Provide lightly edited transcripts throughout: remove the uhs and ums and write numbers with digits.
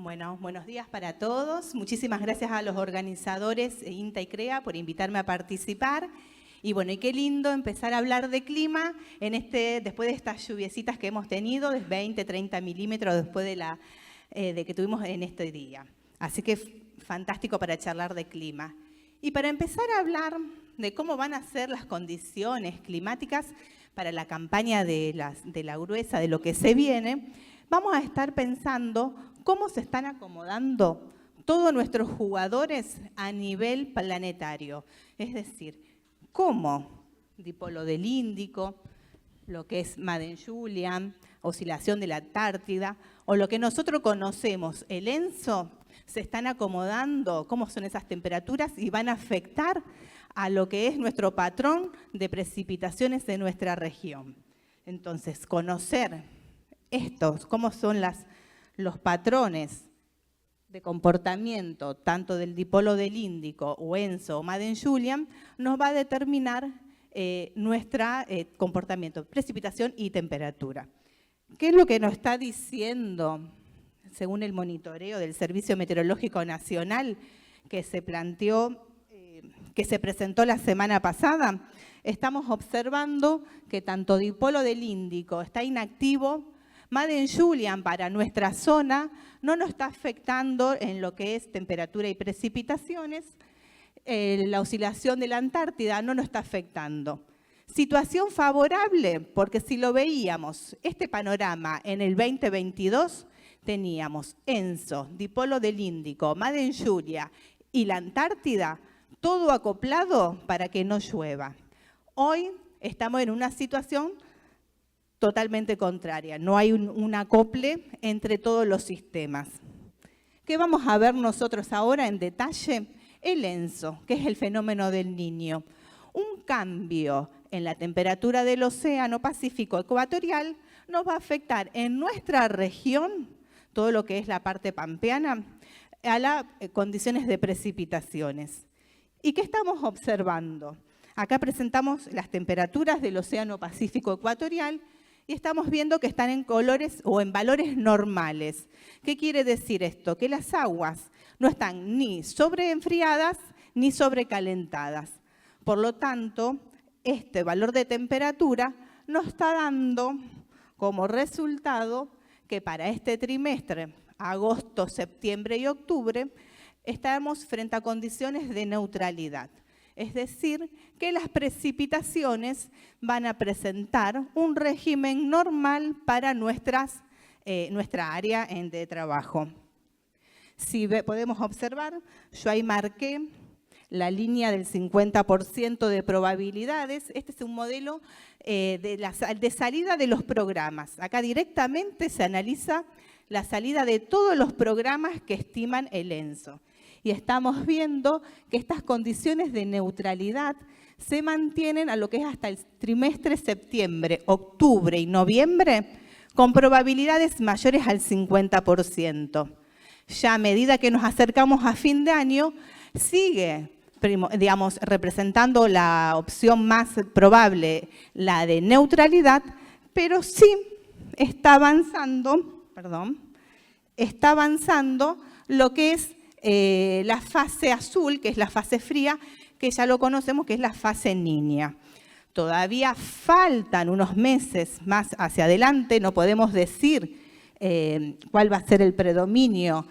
Bueno, buenos días para todos. Muchísimas gracias a los organizadores INTA y CREA por invitarme a participar. Y bueno, y qué lindo empezar a hablar de clima después de estas lluviecitas que hemos tenido, de 20, 30 milímetros después de que tuvimos en este día. Así que fantástico para charlar de clima. Y para empezar a hablar de cómo van a ser las condiciones climáticas para la campaña de la gruesa, de lo que se viene, vamos a estar pensando cómo se están acomodando todos nuestros jugadores a nivel planetario. Es decir, cómo dipolo del Índico, lo que es Madden-Julian, oscilación de la Antártida, o lo que nosotros conocemos, el ENSO, se están acomodando, cómo son esas temperaturas y van a afectar a lo que es nuestro patrón de precipitaciones de nuestra región. Entonces, conocer cómo son los patrones de comportamiento, tanto del dipolo del Índico, o ENSO o Madden-Julian, nos va a determinar nuestro comportamiento, precipitación y temperatura. ¿Qué es lo que nos está diciendo, según el monitoreo del Servicio Meteorológico Nacional, que se planteó, que se presentó la semana pasada? Estamos observando que tanto dipolo del Índico está inactivo. Madden-Julian para nuestra zona no nos está afectando en lo que es temperatura y precipitaciones. La oscilación de la Antártida no nos está afectando. Situación favorable, porque si lo veíamos, este panorama en el 2022, teníamos ENSO, dipolo del Índico, Madden-Julian y la Antártida, todo acoplado para que no llueva. Hoy estamos en una situación totalmente contraria, no hay un acople entre todos los sistemas. ¿Qué vamos a ver nosotros ahora en detalle? El ENSO, que es el fenómeno del Niño. Un cambio en la temperatura del océano Pacífico ecuatorial nos va a afectar en nuestra región, todo lo que es la parte pampeana, a las condiciones de precipitaciones. ¿Y qué estamos observando? Acá presentamos las temperaturas del océano Pacífico ecuatorial y estamos viendo que están en colores o en valores normales. ¿Qué quiere decir esto? Que las aguas no están ni sobreenfriadas ni sobrecalentadas. Por lo tanto, este valor de temperatura nos está dando como resultado que para este trimestre, agosto, septiembre y octubre, estamos frente a condiciones de neutralidad. Es decir, que las precipitaciones van a presentar un régimen normal para nuestra área de trabajo. Si podemos observar, yo ahí marqué la línea del 50% de probabilidades. Este es un modelo de salida de los programas. Acá directamente se analiza la salida de todos los programas que estiman el ENSO. Y estamos viendo que estas condiciones de neutralidad se mantienen a lo que es hasta el trimestre septiembre, octubre y noviembre, con probabilidades mayores al 50%. Ya a medida que nos acercamos a fin de año, sigue, digamos, representando la opción más probable, la de neutralidad, pero sí está avanzando lo que es la fase azul, que es la fase fría, que ya lo conocemos, que es la fase Niña. Todavía faltan unos meses más hacia adelante, no podemos decir cuál va a ser el predominio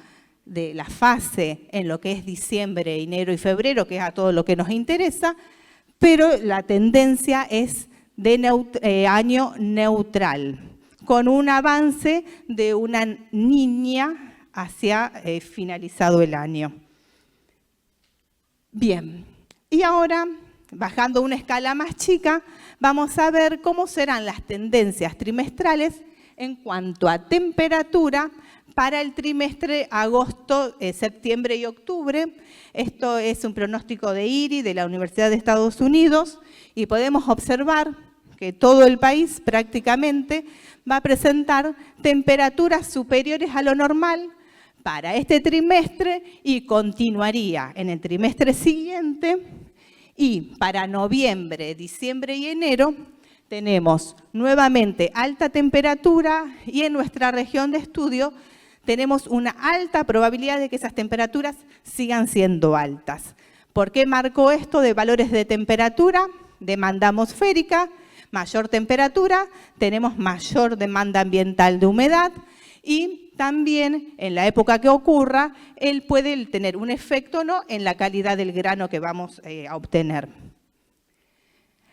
de la fase en lo que es diciembre, enero y febrero, que es a todo lo que nos interesa, pero la tendencia es de año neutral, con un avance de una Niña hacia finalizado el año. Bien, y ahora, bajando una escala más chica, vamos a ver cómo serán las tendencias trimestrales en cuanto a temperatura para el trimestre agosto, septiembre y octubre. Esto es un pronóstico de IRI, de la Universidad de Estados Unidos, y podemos observar que todo el país prácticamente va a presentar temperaturas superiores a lo normal para este trimestre y continuaría en el trimestre siguiente. Y para noviembre, diciembre y enero tenemos nuevamente alta temperatura y en nuestra región de estudio tenemos una alta probabilidad de que esas temperaturas sigan siendo altas. ¿Por qué marco esto de valores de temperatura? Demanda atmosférica, mayor temperatura, tenemos mayor demanda ambiental de humedad y también en la época que ocurra, él puede tener un efecto, ¿no?, en la calidad del grano que vamos a obtener.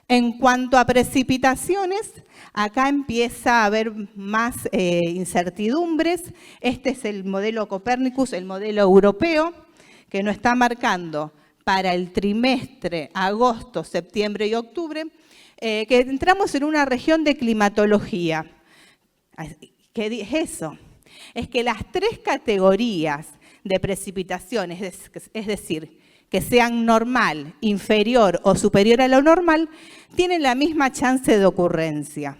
En cuanto a precipitaciones, acá empieza a haber más incertidumbres. Este es el modelo Copernicus, el modelo europeo, que nos está marcando para el trimestre agosto, septiembre y octubre, que entramos en una región de climatología. ¿Qué es eso? Es que las 3 categorías de precipitaciones, es decir, que sean normal, inferior o superior a lo normal, tienen la misma chance de ocurrencia.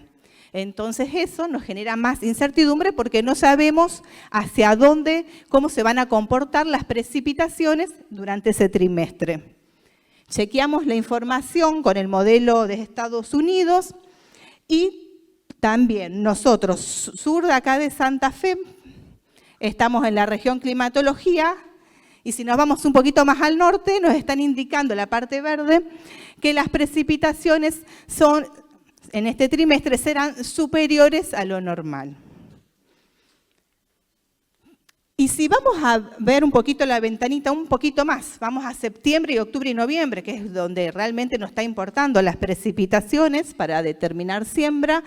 Entonces eso nos genera más incertidumbre porque no sabemos hacia dónde, cómo se van a comportar las precipitaciones durante ese trimestre. Chequeamos la información con el modelo de Estados Unidos y también nosotros, sur de acá de Santa Fe, estamos en la región climatología y si nos vamos un poquito más al norte nos están indicando la parte verde que las precipitaciones son en este trimestre serán superiores a lo normal. Y si vamos a ver un poquito la ventanita, un poquito más, vamos a septiembre y octubre y noviembre, que es donde realmente nos está importando las precipitaciones para determinar siembra,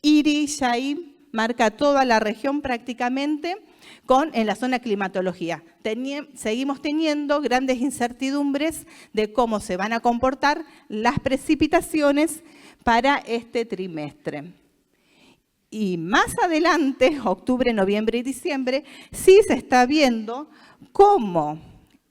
IRI ya ahí marca toda la región prácticamente en la zona climatología. Seguimos teniendo grandes incertidumbres de cómo se van a comportar las precipitaciones para este trimestre. Y más adelante, octubre, noviembre y diciembre, sí se está viendo cómo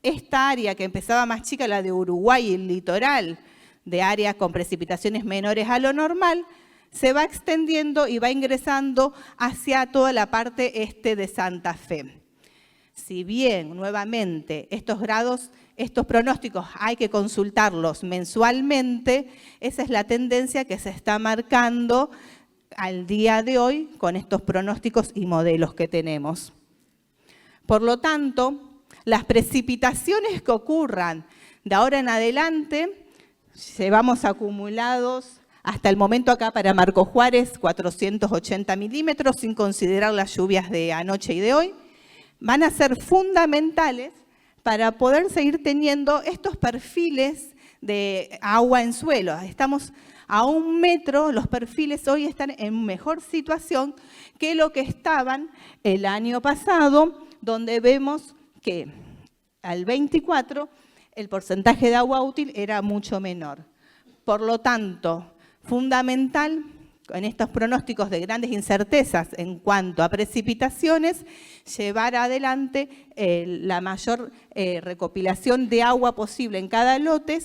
esta área que empezaba más chica, la de Uruguay y el litoral, de áreas con precipitaciones menores a lo normal, se va extendiendo y va ingresando hacia toda la parte este de Santa Fe. Si bien, nuevamente, estos pronósticos hay que consultarlos mensualmente, esa es la tendencia que se está marcando al día de hoy con estos pronósticos y modelos que tenemos. Por lo tanto, las precipitaciones que ocurran de ahora en adelante, llevamos acumulados hasta el momento acá para Marco Juárez 480 milímetros, sin considerar las lluvias de anoche y de hoy, van a ser fundamentales para poder seguir teniendo estos perfiles de agua en suelo. Estamos a 1 metro, los perfiles hoy están en mejor situación que lo que estaban el año pasado, donde vemos que al 24 el porcentaje de agua útil era mucho menor. Por lo tanto, fundamental en estos pronósticos de grandes incertezas en cuanto a precipitaciones, llevar adelante la mayor recopilación de agua posible en cada lote.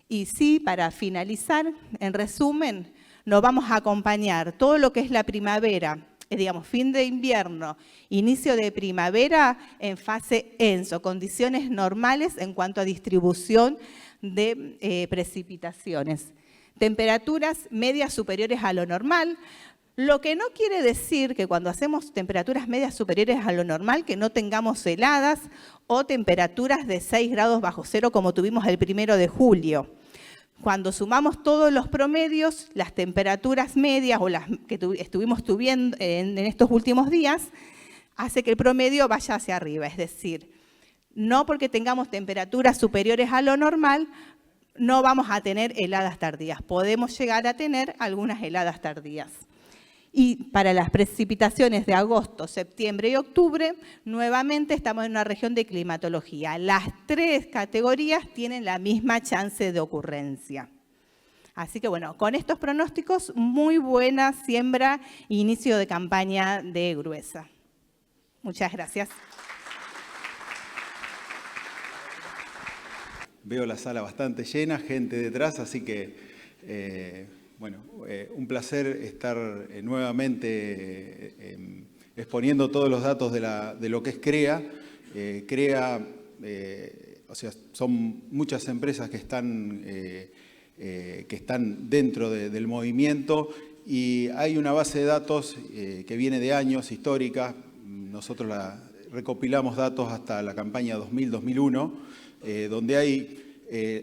Y sí, para finalizar, en resumen, nos vamos a acompañar todo lo que es la primavera, digamos, fin de invierno, inicio de primavera en fase ENSO, condiciones normales en cuanto a distribución de precipitaciones. Temperaturas medias superiores a lo normal, lo que no quiere decir que cuando hacemos temperaturas medias superiores a lo normal que no tengamos heladas o temperaturas de 6 grados bajo cero como tuvimos el 1 de julio. Cuando sumamos todos los promedios, las temperaturas medias o las que estuvimos tuviendo en estos últimos días, hace que el promedio vaya hacia arriba. Es decir, no porque tengamos temperaturas superiores a lo normal, no vamos a tener heladas tardías. Podemos llegar a tener algunas heladas tardías. Y para las precipitaciones de agosto, septiembre y octubre, nuevamente estamos en una región de climatología. Las 3 categorías tienen la misma chance de ocurrencia. Así que bueno, con estos pronósticos, muy buena siembra e inicio de campaña de gruesa. Muchas gracias. Veo la sala bastante llena, gente detrás, así que un placer estar nuevamente exponiendo todos los datos de lo que es CREA. Son muchas empresas que están dentro del movimiento y hay una base de datos que viene de años, histórica, nosotros recopilamos datos hasta la campaña 2000-2001, donde hay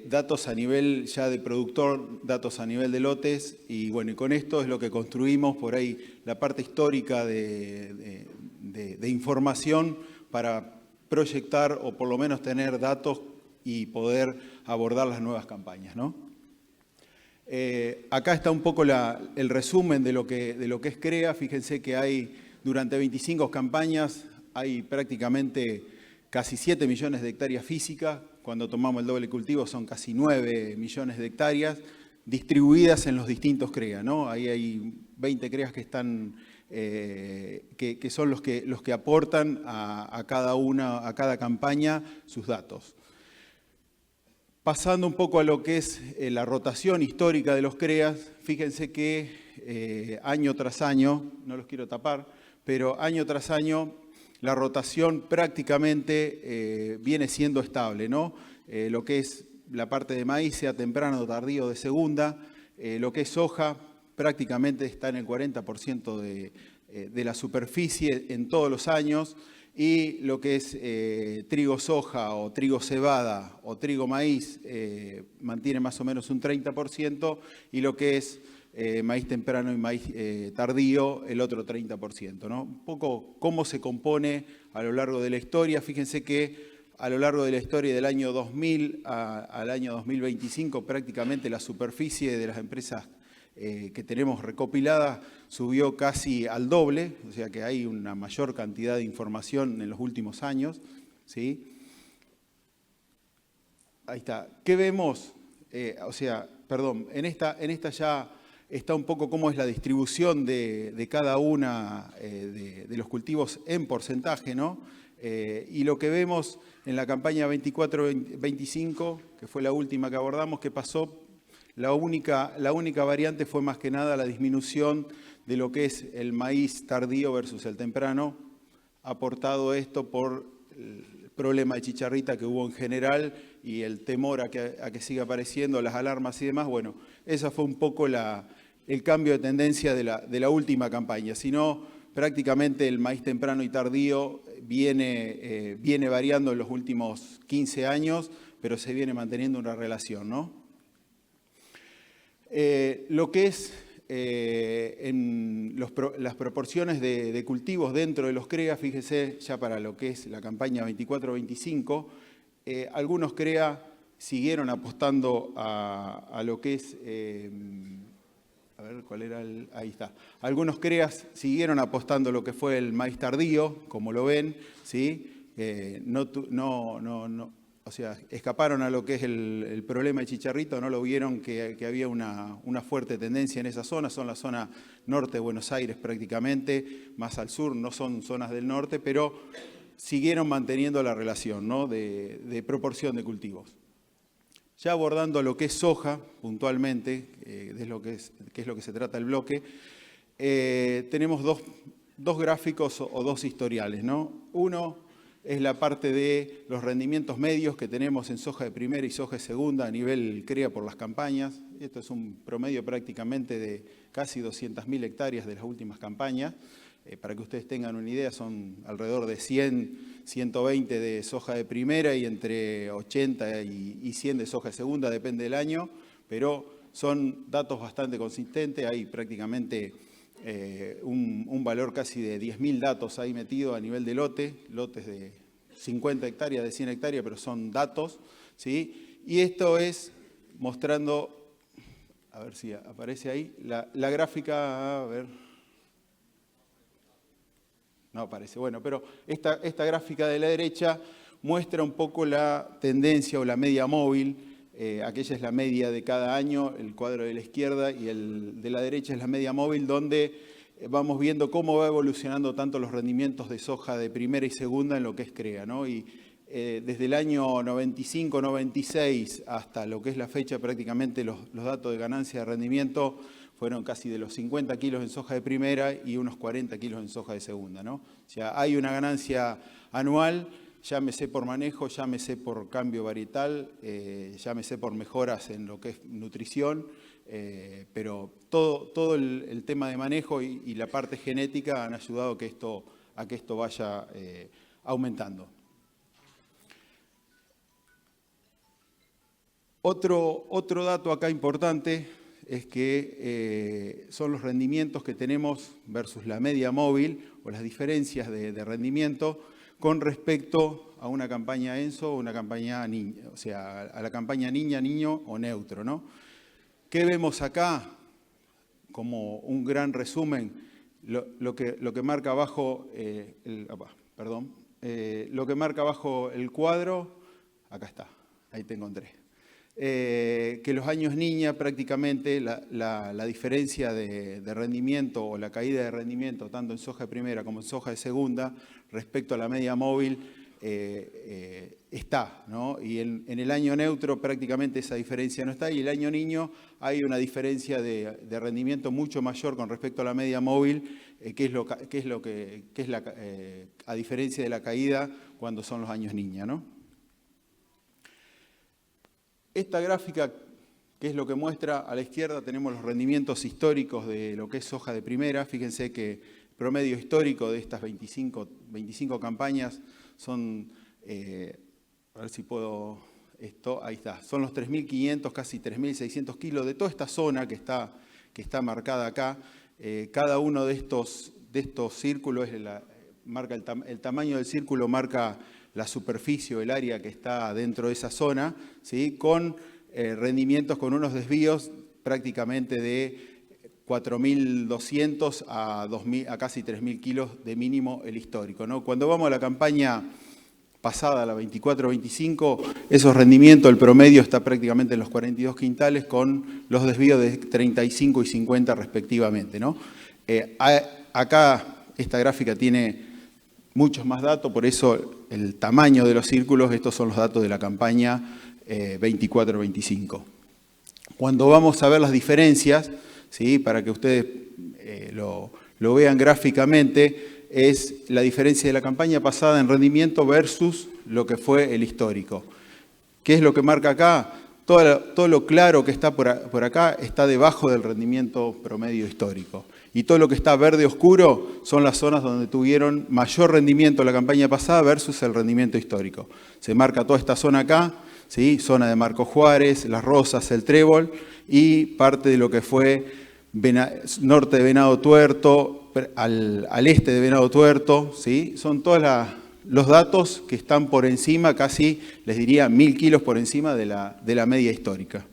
datos a nivel ya de productor, datos a nivel de lotes, y bueno, y con esto es lo que construimos por ahí la parte histórica de información para proyectar o por lo menos tener datos y poder abordar las nuevas campañas, ¿no? Acá está un poco el resumen de lo que es CREA. Fíjense que hay durante 25 campañas, hay prácticamente casi 7 millones de hectáreas físicas. Cuando tomamos el doble cultivo son casi 9 millones de hectáreas distribuidas en los distintos CREA, ¿no? Ahí hay 20 CREAs que están, que son los que aportan a cada campaña sus datos. Pasando un poco a lo que es la rotación histórica de los CREAs, fíjense que año tras año, no los quiero tapar, pero año tras año la rotación prácticamente viene siendo estable, ¿no? Lo que es la parte de maíz, sea temprano o tardío de segunda, lo que es soja prácticamente está en el 40% de la superficie en todos los años, y lo que es trigo soja o trigo cebada o trigo maíz mantiene más o menos un 30%, y lo que es maíz temprano y maíz tardío el otro 30%, ¿no? Un poco cómo se compone a lo largo de la historia. Fíjense que a lo largo de la historia del año 2000 al año 2025 prácticamente la superficie de las empresas que tenemos recopiladas subió casi al doble, o sea que hay una mayor cantidad de información en los últimos años, ¿sí? Ahí está. ¿Qué vemos? En esta ya está un poco cómo es la distribución de cada una de los cultivos en porcentaje, ¿no? Y lo que vemos en la campaña 24-25, que fue la última que abordamos, que pasó, la única variante fue más que nada la disminución de lo que es el maíz tardío versus el temprano, aportado esto por el problema de chicharrita que hubo en general y el temor a que siga apareciendo, las alarmas y demás. Bueno, esa fue un poco el cambio de tendencia de la última campaña. Si no, prácticamente el maíz temprano y tardío viene variando en los últimos 15 años, pero se viene manteniendo una relación, ¿no? Lo que es en las proporciones de cultivos dentro de los CREA, fíjese ya para lo que es la campaña 24-25, algunos CREA siguieron apostando a lo que es, a ver cuál era ahí está. Algunos CREAs siguieron apostando a lo que fue el maíz tardío, como lo ven, ¿sí? O sea, escaparon a lo que es el problema de chicharrito, no lo vieron que había una fuerte tendencia en esa zona. Son la zona norte de Buenos Aires prácticamente, más al sur, no son zonas del norte, pero siguieron manteniendo la relación, ¿no? de proporción de cultivos. Ya abordando lo que es soja, puntualmente, que es lo que se trata el bloque, tenemos dos gráficos o dos historiales, ¿no? Uno es la parte de los rendimientos medios que tenemos en soja de primera y soja de segunda a nivel CREA por las campañas. Esto es un promedio prácticamente de casi 200.000 hectáreas de las últimas campañas. Para que ustedes tengan una idea, son alrededor de 100, 120 de soja de primera y entre 80 y 100 de soja de segunda, depende del año, pero son datos bastante consistentes. Hay prácticamente un valor casi de 10.000 datos ahí metido a nivel de lotes de 50 hectáreas, de 100 hectáreas, pero son datos, ¿sí? Y esto es mostrando, a ver si aparece ahí, la gráfica, a ver, no aparece, bueno, pero esta gráfica de la derecha muestra un poco la tendencia o la media móvil. Aquella es la media de cada año, el cuadro de la izquierda, y el de la derecha es la media móvil, donde vamos viendo cómo va evolucionando tanto los rendimientos de soja de primera y segunda en lo que es CREA, ¿no? Y desde el año 95-96 hasta lo que es la fecha, prácticamente los datos de ganancia de rendimiento fueron casi de los 50 kilos en soja de primera y unos 40 kilos en soja de segunda, ¿no? O sea, hay una ganancia anual, llámese por manejo, llámese por cambio varietal, llámese por mejoras en lo que es nutrición, pero todo el tema de manejo y la parte genética han ayudado a que esto a que esto vaya aumentando. Otro dato acá importante es que son los rendimientos que tenemos versus la media móvil o las diferencias de rendimiento con respecto a una campaña ENSO o una campaña niña, o sea, a la campaña niña, niño o neutro, ¿no? ¿Qué vemos acá? Como un gran resumen, lo que marca abajo, lo que marca abajo el cuadro, acá está, ahí te encontré. Que los años niña prácticamente la diferencia de rendimiento o la caída de rendimiento tanto en soja de primera como en soja de segunda respecto a la media móvil está, ¿no? Y en el año neutro prácticamente esa diferencia no está, y el año niño hay una diferencia de rendimiento mucho mayor con respecto a la media móvil, a diferencia de la caída cuando son los años niña, ¿no? Esta gráfica, que es lo que muestra, a la izquierda tenemos los rendimientos históricos de lo que es soja de primera. Fíjense que el promedio histórico de estas 25 campañas son, a ver si puedo, ahí está, son los 3.500, casi 3.600 kilos de toda esta zona que está marcada acá. Cada uno de estos círculos, el tamaño del círculo marca la superficie o el área que está dentro de esa zona, ¿sí? Con rendimientos, con unos desvíos prácticamente de 4.200 a casi 3.000 kilos de mínimo el histórico, ¿no? Cuando vamos a la campaña pasada, la 24-25, esos rendimientos, el promedio está prácticamente en los 42 quintales con los desvíos de 35 y 50 respectivamente, ¿no? Acá esta gráfica tiene muchos más datos, por eso el tamaño de los círculos, estos son los datos de la campaña 24-25. Cuando vamos a ver las diferencias, ¿sí? Para que ustedes lo vean gráficamente, es la diferencia de la campaña pasada en rendimiento versus lo que fue el histórico. ¿Qué es lo que marca acá? Todo lo claro que está por acá está debajo del rendimiento promedio histórico. Y todo lo que está verde oscuro son las zonas donde tuvieron mayor rendimiento la campaña pasada versus el rendimiento histórico. Se marca toda esta zona acá, ¿sí? Zona de Marco Juárez, Las Rosas, el Trébol y parte de lo que fue norte de Venado Tuerto, al este de Venado Tuerto, ¿sí? Son todos los datos que están por encima, casi les diría 1.000 kilos por encima de la media histórica.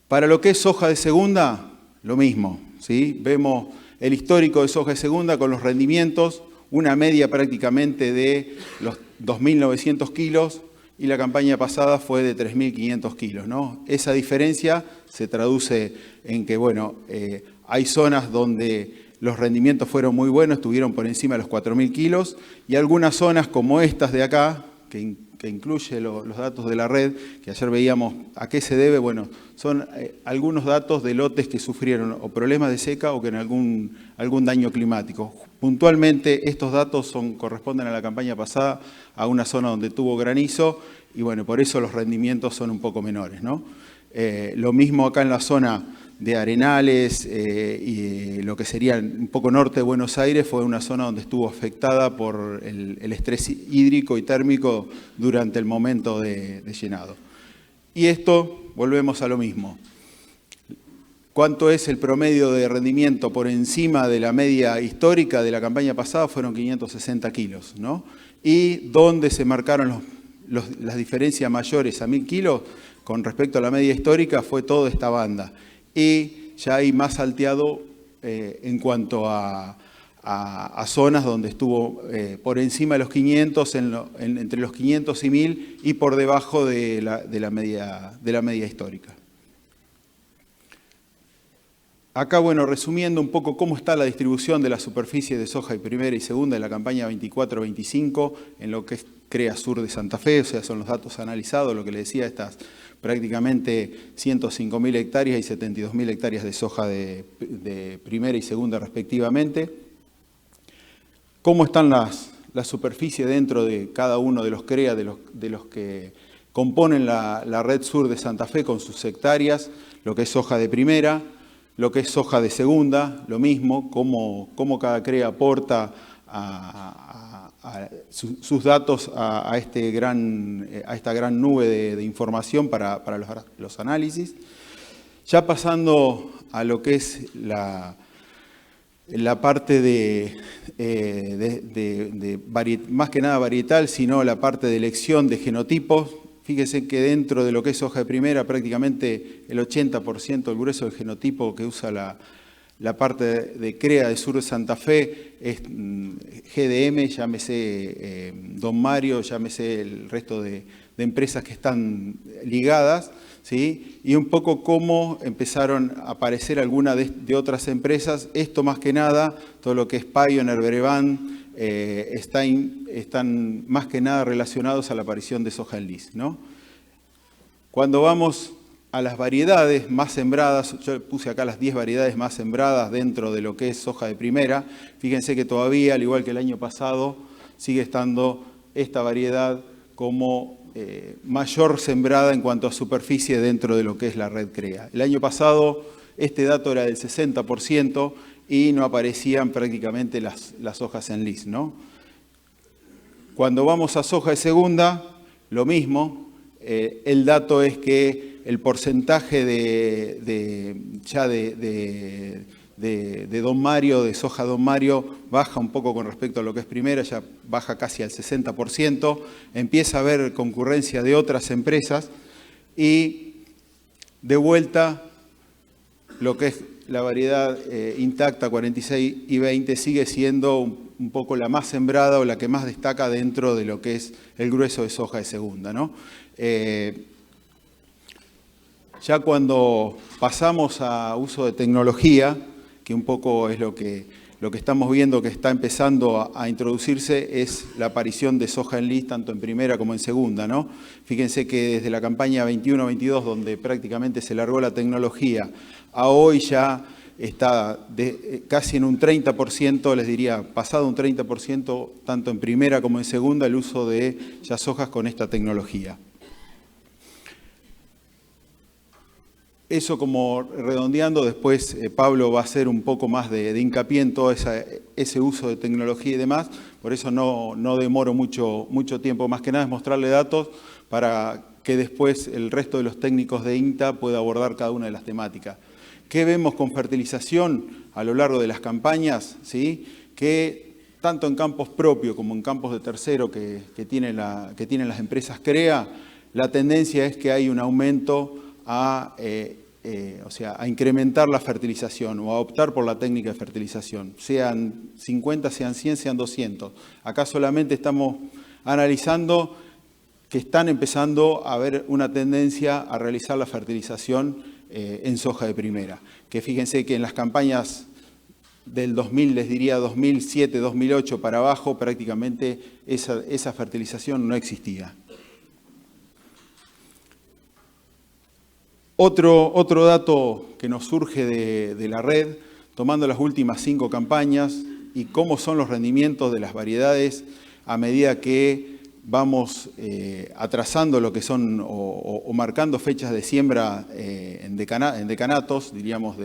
Para lo que es soja de segunda, lo mismo, ¿sí? Vemos el histórico de soja de segunda con los rendimientos, una media prácticamente de los 2.900 kilos y la campaña pasada fue de 3.500 kilos, ¿no? Esa diferencia se traduce en que, bueno, hay zonas donde los rendimientos fueron muy buenos, estuvieron por encima de los 4.000 kilos y algunas zonas como estas de acá, que incluye los datos de la red, que ayer veíamos a qué se debe, bueno, son algunos datos de lotes que sufrieron o problemas de seca o que en algún daño climático. Puntualmente estos datos corresponden a la campaña pasada, a una zona donde tuvo granizo y bueno, por eso los rendimientos son un poco menores, ¿no? Lo mismo acá en la zona de Arenales y lo que sería un poco norte de Buenos Aires, fue una zona donde estuvo afectada por el estrés hídrico y térmico durante el momento de llenado. Y esto, volvemos a lo mismo. ¿Cuánto es el promedio de rendimiento por encima de la media histórica de la campaña pasada? Fueron 560 kilos, ¿no? Y donde se marcaron las diferencias mayores a 1.000 kilos con respecto a la media histórica fue toda esta banda. Y ya hay más salteado en cuanto a zonas donde estuvo por encima de los 500, entre los 500 y 1.000 y por debajo de la media histórica. Acá, bueno, resumiendo un poco cómo está la distribución de la superficie de soja de primera y segunda en la campaña 24-25 en lo que es CREA Sur de Santa Fe, o sea, son los datos analizados, lo que les decía, estas prácticamente 105.000 hectáreas y 72.000 hectáreas de soja de primera y segunda respectivamente. ¿Cómo están las superficies dentro de cada uno de los CREA, de los que componen la red sur de Santa Fe con sus hectáreas, lo que es soja de primera? Lo que es soja de segunda, lo mismo, cómo cada CREA aporta sus datos a esta gran nube de información para los análisis. Ya pasando a lo que es la parte más que nada varietal, sino la parte de elección de genotipos. Fíjense que dentro de lo que es soja de primera, prácticamente el 80% del grueso del genotipo que usa la parte de CREA de Sur de Santa Fe es GDM, llámese Don Mario, llámese el resto de empresas que están ligadas, ¿sí? Y un poco cómo empezaron a aparecer algunas de otras empresas. Esto más que nada, todo lo que es Pioneer, Brevan, están más que nada relacionados a la aparición de soja en lis, ¿no? Cuando vamos a las variedades más sembradas, yo puse acá las 10 variedades más sembradas dentro de lo que es soja de primera. Fíjense que todavía, al igual que el año pasado, sigue estando esta variedad como mayor sembrada en cuanto a superficie dentro de lo que es la red CREA. El año pasado este dato era del 60% y no aparecían prácticamente las hojas en lis, ¿no? Cuando vamos a soja de segunda, lo mismo. El dato es que el porcentaje de Don Mario, de soja Don Mario, baja un poco con respecto a lo que es primera, ya baja casi al 60%, empieza a haber concurrencia de otras empresas y de vuelta lo que es la variedad intacta 46 y 20 sigue siendo un poco la más sembrada o la que más destaca dentro de lo que es el grueso de soja de segunda, ¿no? Ya cuando pasamos a uso de tecnología, que un poco es lo que estamos viendo que está empezando a introducirse, es la aparición de soja en lis tanto en primera como en segunda, ¿no? Fíjense que desde la campaña 21-22, donde prácticamente se largó la tecnología, a hoy ya está casi en un 30%, les diría, pasado un 30%, tanto en primera como en segunda, el uso de ya sojas con esta tecnología. Eso como redondeando, después Pablo va a hacer un poco más de hincapié en todo ese uso de tecnología y demás, por eso no demoro mucho tiempo, más que nada es mostrarle datos para que después el resto de los técnicos de INTA pueda abordar cada una de las temáticas. ¿Qué vemos con fertilización a lo largo de las campañas? ¿Sí? Que tanto en campos propios como en campos de tercero que tienen las empresas CREA, la tendencia es que hay un aumento a incrementar la fertilización o a optar por la técnica de fertilización, sean 50, sean 100, sean 200. Acá solamente estamos analizando que están empezando a haber una tendencia a realizar la fertilización en soja de primera. Que fíjense que en las campañas del 2000, les diría 2007, 2008 para abajo, prácticamente esa fertilización no existía. Otro dato que nos surge de la red, tomando las últimas 5 campañas y cómo son los rendimientos de las variedades a medida que vamos atrasando lo que son o marcando fechas de siembra en decanatos, diríamos,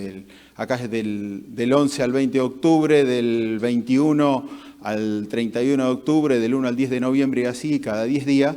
acá es del 11 al 20 de octubre, del 21 al 31 de octubre, del 1 al 10 de noviembre y así, cada 10 días,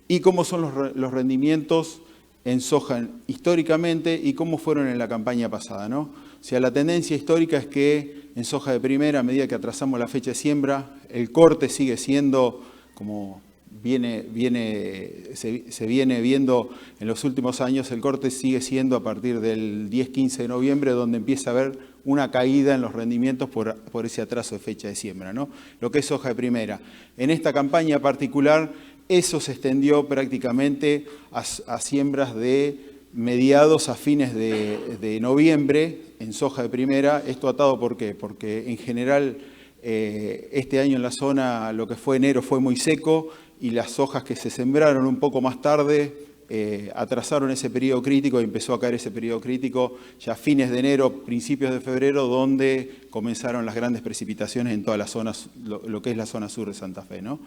y cómo son los rendimientos en soja históricamente y cómo fueron en la campaña pasada, ¿no? O sea, la tendencia histórica es que en soja de primera, a medida que atrasamos la fecha de siembra, el corte sigue siendo como se viene viendo en los últimos años, el corte sigue siendo a partir del 10-15 de noviembre, donde empieza a haber una caída en los rendimientos por ese atraso de fecha de siembra, ¿no? Lo que es soja de primera. En esta campaña particular, eso se extendió prácticamente a siembras de mediados a fines de noviembre en soja de primera. ¿Esto atado por qué? Porque en general este año en la zona lo que fue enero fue muy seco y las hojas que se sembraron un poco más tarde atrasaron ese periodo crítico y empezó a caer ese periodo crítico ya a fines de enero, principios de febrero, donde comenzaron las grandes precipitaciones en todas las zonas, lo que es la zona sur de Santa Fe, ¿no?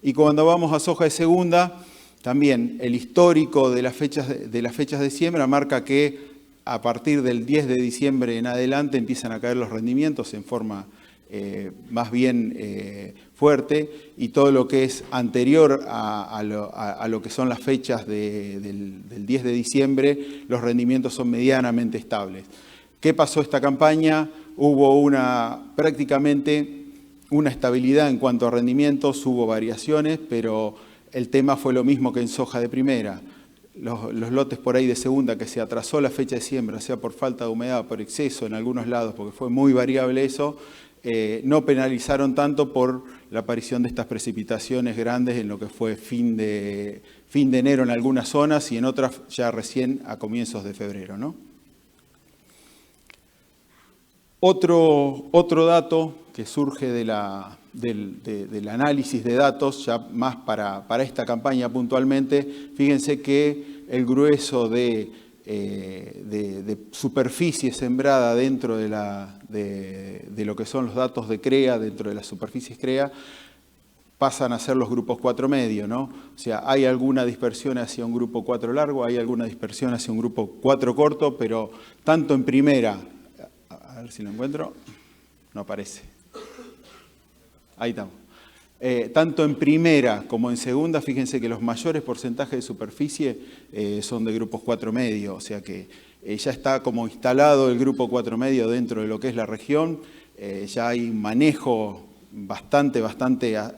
Y cuando vamos a soja de segunda, también el histórico de las fechas de siembra marca que a partir del 10 de diciembre en adelante empiezan a caer los rendimientos en forma más bien fuerte, y todo lo que es anterior a lo que son las fechas del 10 de diciembre, los rendimientos son medianamente estables. ¿Qué pasó esta campaña? Hubo prácticamente una estabilidad en cuanto a rendimientos, hubo variaciones, pero el tema fue lo mismo que en soja de primera. Los lotes por ahí de segunda, que se atrasó la fecha de siembra, sea por falta de humedad, por exceso en algunos lados, porque fue muy variable eso, no penalizaron tanto por la aparición de estas precipitaciones grandes en lo que fue fin de enero en algunas zonas y en otras ya recién a comienzos de febrero, ¿no? Otro dato que surge del análisis de datos, ya más para esta campaña puntualmente, fíjense que el grueso de superficie sembrada dentro de lo que son los datos de CREA, dentro de las superficies CREA, pasan a ser los grupos 4 medio, ¿no? O sea, hay alguna dispersión hacia un grupo 4 largo, hay alguna dispersión hacia un grupo 4 corto, pero tanto en primera, a ver si lo encuentro, no aparece. Ahí estamos. Tanto en primera como en segunda, fíjense que los mayores porcentajes de superficie son de grupos 4 medio, o sea que ya está como instalado el grupo 4 medio dentro de lo que es la región, ya hay un manejo bastante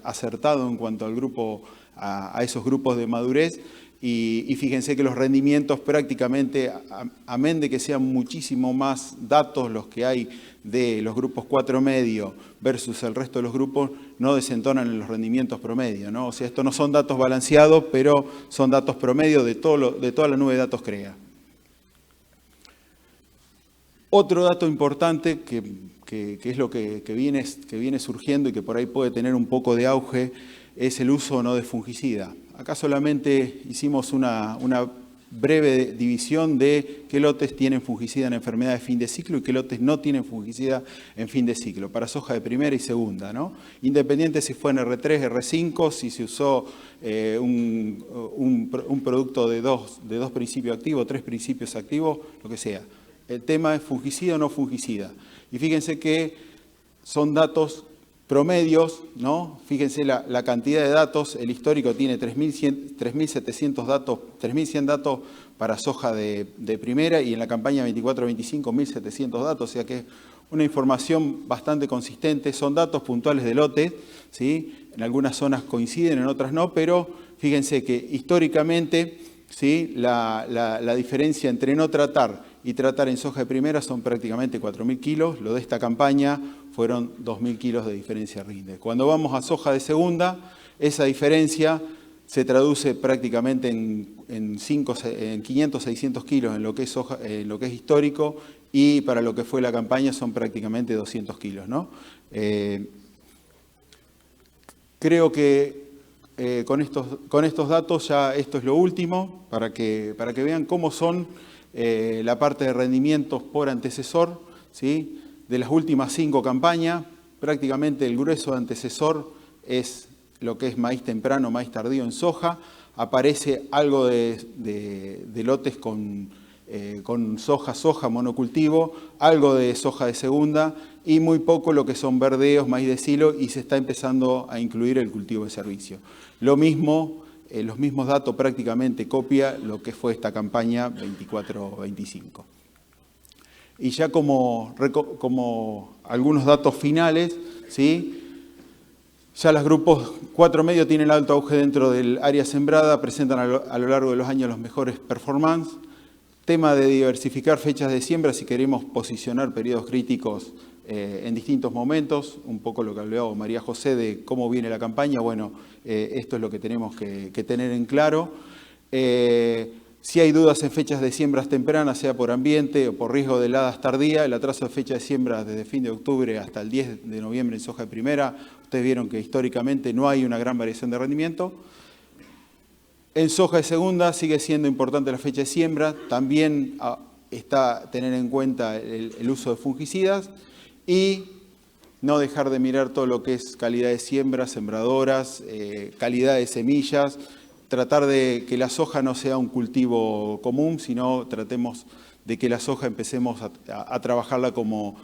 acertado en cuanto al grupo, a esos grupos de madurez, y fíjense que los rendimientos prácticamente, amén de que sean muchísimo más datos los que hay de los grupos 4 medio versus el resto de los grupos, no desentonan en los rendimientos promedio, ¿no? O sea, estos no son datos balanceados, pero son datos promedio de toda la nube de datos CREA. Otro dato importante que es lo que viene surgiendo y que por ahí puede tener un poco de auge es el uso o no de fungicida. Acá solamente hicimos una breve división de qué lotes tienen fungicida en enfermedad de fin de ciclo y qué lotes no tienen fungicida en fin de ciclo, para soja de primera y segunda, ¿no? Independiente si fue en R3, R5, si se usó un producto de dos principios activos, 3 principios activos, lo que sea. El tema es fungicida o no fungicida. Y fíjense que son datos promedios, ¿no? Fíjense la cantidad de datos, el histórico tiene 3.700 datos, 3.100 datos para soja de primera y en la campaña 24-25, 1.700 datos, o sea que es una información bastante consistente, son datos puntuales de lotes, ¿sí? En algunas zonas coinciden, en otras no, pero fíjense que históricamente, ¿sí? La diferencia entre no tratar y tratar en soja de primera son prácticamente 4.000 kilos, lo de esta campaña fueron 2.000 kilos de diferencia rinde. Cuando vamos a soja de segunda, esa diferencia se traduce prácticamente en 500, 600 kilos en lo que es histórico, y para lo que fue la campaña son prácticamente 200 kilos, ¿no? Creo que con estos datos ya esto es lo último, para que vean cómo son la parte de rendimientos por antecesor, ¿sí? De las últimas 5 campañas, prácticamente el grueso de antecesor es lo que es maíz temprano, maíz tardío en soja. Aparece algo de lotes con soja monocultivo, algo de soja de segunda y muy poco lo que son verdeos, maíz de silo, y se está empezando a incluir el cultivo de servicio. Lo mismo, los mismos datos prácticamente copia lo que fue esta campaña 24-25. Y ya como algunos datos finales, ¿sí? Ya los grupos 4 medio tienen alto auge dentro del área sembrada, presentan a lo largo de los años los mejores performances. Tema de diversificar fechas de siembra si queremos posicionar periodos críticos en distintos momentos, un poco lo que hablaba María José de cómo viene la campaña. Bueno, esto es lo que tenemos que tener en claro. Si hay dudas en fechas de siembras tempranas, sea por ambiente o por riesgo de heladas tardías, el atraso de fecha de siembra desde fin de octubre hasta el 10 de noviembre en soja de primera, ustedes vieron que históricamente no hay una gran variación de rendimiento. En soja de segunda sigue siendo importante la fecha de siembra, también está tener en cuenta el uso de fungicidas y no dejar de mirar todo lo que es calidad de siembra, sembradoras, calidad de semillas, tratar de que la soja no sea un cultivo común, sino tratemos de que la soja empecemos a trabajarla como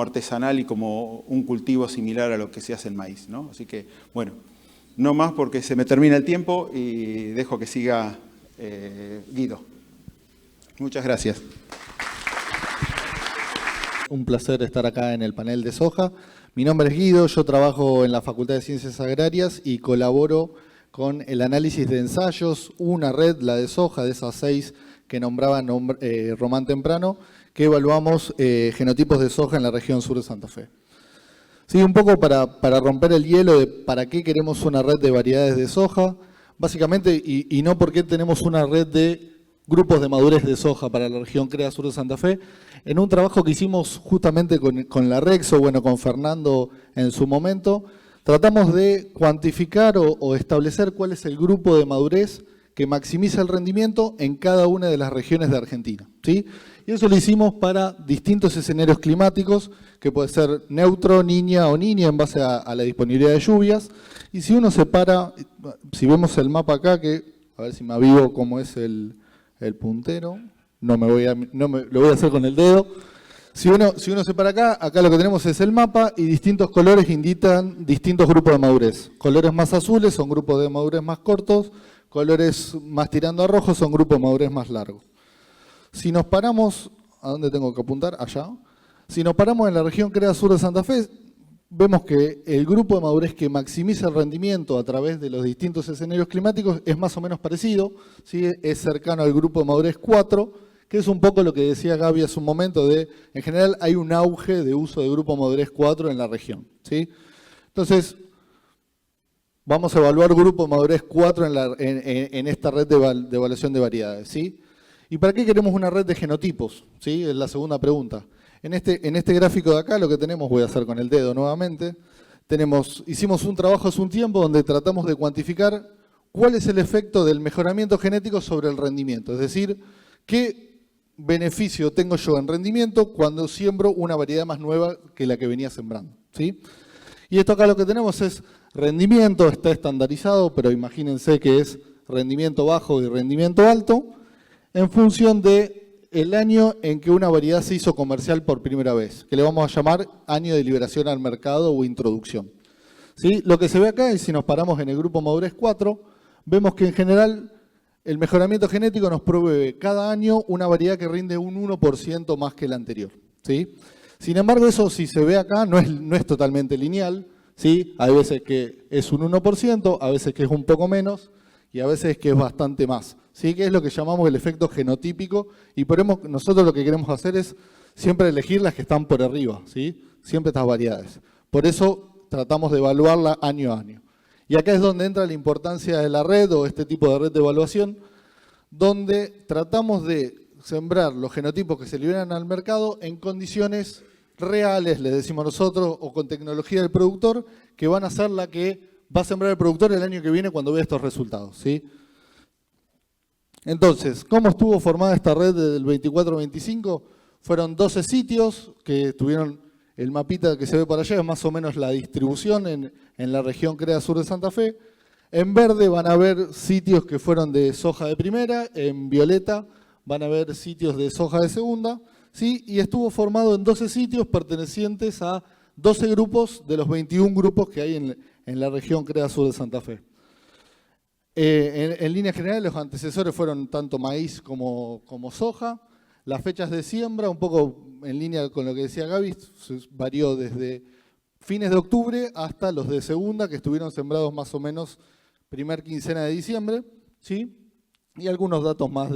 artesanal y como un cultivo similar a lo que se hace en maíz, ¿no? Así que, bueno, no más porque se me termina el tiempo y dejo que siga Guido. Muchas gracias. Un placer estar acá en el panel de soja. Mi nombre es Guido, yo trabajo en la Facultad de Ciencias Agrarias y colaboro con el análisis de ensayos, una red, la de soja, de esas 6 que nombraba Román temprano, que evaluamos genotipos de soja en la región sur de Santa Fe. Sí, un poco para romper el hielo de para qué queremos una red de variedades de soja, básicamente, y no porque tenemos una red de grupos de madurez de soja para la región CREA Sur de Santa Fe, en un trabajo que hicimos justamente con la Rexo, bueno, con Fernando en su momento, tratamos de cuantificar o establecer cuál es el grupo de madurez que maximiza el rendimiento en cada una de las regiones de Argentina, ¿sí? Y eso lo hicimos para distintos escenarios climáticos, que puede ser neutro, niña o niña en base a la disponibilidad de lluvias. Y si uno separa, si vemos el mapa acá, que a ver si me avivo cómo es el puntero, lo voy a hacer con el dedo. Si uno separa acá lo que tenemos es el mapa y distintos colores indican distintos grupos de madurez. Colores más azules son grupos de madurez más cortos, colores más tirando a rojo son grupos de madurez más largos. Si nos paramos, ¿a dónde tengo que apuntar? Allá. Si nos paramos en la región CREA Sur de Santa Fe, vemos que el grupo de madurez que maximiza el rendimiento a través de los distintos escenarios climáticos es más o menos parecido, ¿sí? Es cercano al grupo de madurez 4, que es un poco lo que decía Gaby hace un momento, en general hay un auge de uso de grupo de madurez 4 en la región, ¿sí? Entonces, vamos a evaluar grupo de madurez 4 en esta red de evaluación de variedades, ¿sí? ¿Y para qué queremos una red de genotipos? ¿Sí? Es la segunda pregunta. En este gráfico de acá lo que tenemos, voy a hacer con el dedo nuevamente, hicimos un trabajo hace un tiempo donde tratamos de cuantificar cuál es el efecto del mejoramiento genético sobre el rendimiento. Es decir, qué beneficio tengo yo en rendimiento cuando siembro una variedad más nueva que la que venía sembrando, ¿sí? Y esto acá lo que tenemos es rendimiento, está estandarizado, pero imagínense que es rendimiento bajo y rendimiento alto, en función del año en que una variedad se hizo comercial por primera vez, que le vamos a llamar año de liberación al mercado o introducción. ¿Sí? Lo que se ve acá es, si nos paramos en el grupo madurez 4, vemos que en general el mejoramiento genético nos provee cada año una variedad que rinde un 1% más que la anterior, ¿sí? Sin embargo, eso si se ve acá no es totalmente lineal, ¿sí? Hay veces que es un 1%, a veces que es un poco menos y a veces que es bastante más. ¿Sí? Que es lo que llamamos el efecto genotípico, y nosotros lo que queremos hacer es siempre elegir las que están por arriba, ¿sí? Siempre estas variedades. Por eso tratamos de evaluarla año a año. Y acá es donde entra la importancia de la red o este tipo de red de evaluación, donde tratamos de sembrar los genotipos que se liberan al mercado en condiciones reales, le decimos nosotros, o con tecnología del productor, que van a ser la que va a sembrar el productor el año que viene cuando vea estos resultados, ¿sí? Entonces, ¿cómo estuvo formada esta red del 24-25? Fueron 12 sitios que tuvieron el mapita que se ve por allá, es más o menos la distribución en la región CREA Sur de Santa Fe. En verde van a ver sitios que fueron de soja de primera, en violeta van a ver sitios de soja de segunda, ¿sí? Y estuvo formado en 12 sitios pertenecientes a 12 grupos de los 21 grupos que hay en la región CREA Sur de Santa Fe. En líneas generales, los antecesores fueron tanto maíz como soja. Las fechas de siembra, un poco en línea con lo que decía Gaby, varió desde fines de octubre hasta los de segunda, que estuvieron sembrados más o menos primer quincena de diciembre, ¿sí? Y algunos datos más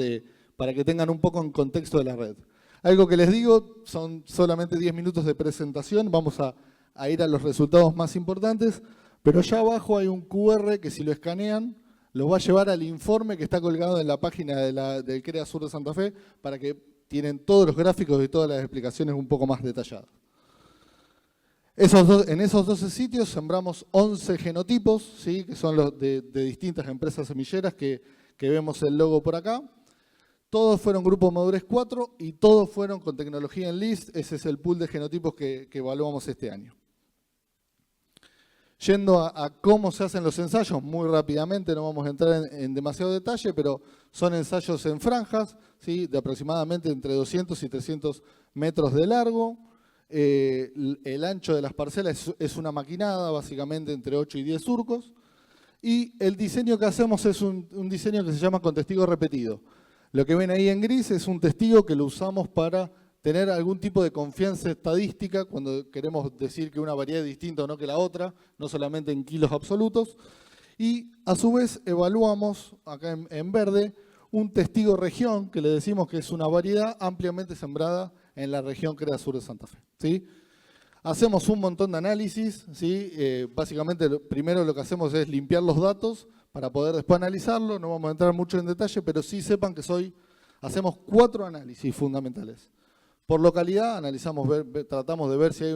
para que tengan un poco en contexto de la red. Algo que les digo, son solamente 10 minutos de presentación, vamos a ir a los resultados más importantes, pero allá abajo hay un QR que si lo escanean, los va a llevar al informe que está colgado en la página del CREA Sur de Santa Fe para que tienen todos los gráficos y todas las explicaciones un poco más detalladas. En esos 12 sitios sembramos 11 genotipos, ¿sí? Que son los de distintas empresas semilleras que vemos el logo por acá. Todos fueron grupos madurez 4 y todos fueron con tecnología Enlist. Ese es el pool de genotipos que evaluamos este año. Yendo a cómo se hacen los ensayos, muy rápidamente, no vamos a entrar en demasiado detalle, pero son ensayos en franjas, ¿sí? De aproximadamente entre 200 y 300 metros de largo. El ancho de las parcelas es una maquinada, básicamente entre 8 y 10 surcos. Y el diseño que hacemos es un diseño que se llama con testigo repetido. Lo que ven ahí en gris es un testigo que lo usamos para tener algún tipo de confianza estadística cuando queremos decir que una variedad es distinta o no que la otra, no solamente en kilos absolutos. Y a su vez evaluamos, acá en verde, un testigo región, que le decimos que es una variedad ampliamente sembrada en la región CREA Sur de Santa Fe, ¿sí? Hacemos un montón de análisis, ¿sí? Básicamente primero lo que hacemos es limpiar los datos para poder después analizarlo. No vamos a entrar mucho en detalle, pero sí sepan que hacemos 4 análisis fundamentales. Por localidad, tratamos de ver si hay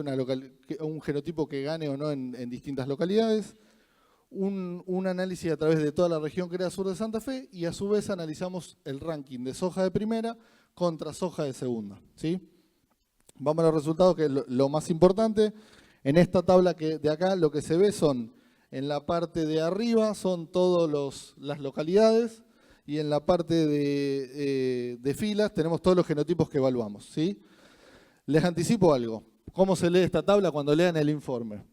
un genotipo que gane o no en distintas localidades. Un análisis a través de toda la región CREA Sur de Santa Fe y a su vez analizamos el ranking de soja de primera contra soja de segunda, ¿sí? Vamos a los resultados, que es lo más importante. En esta tabla de acá lo que se ve son, en la parte de arriba son todas las localidades y en la parte de filas tenemos todos los genotipos que evaluamos, ¿sí? Les anticipo algo. ¿Cómo se lee esta tabla cuando lean el informe?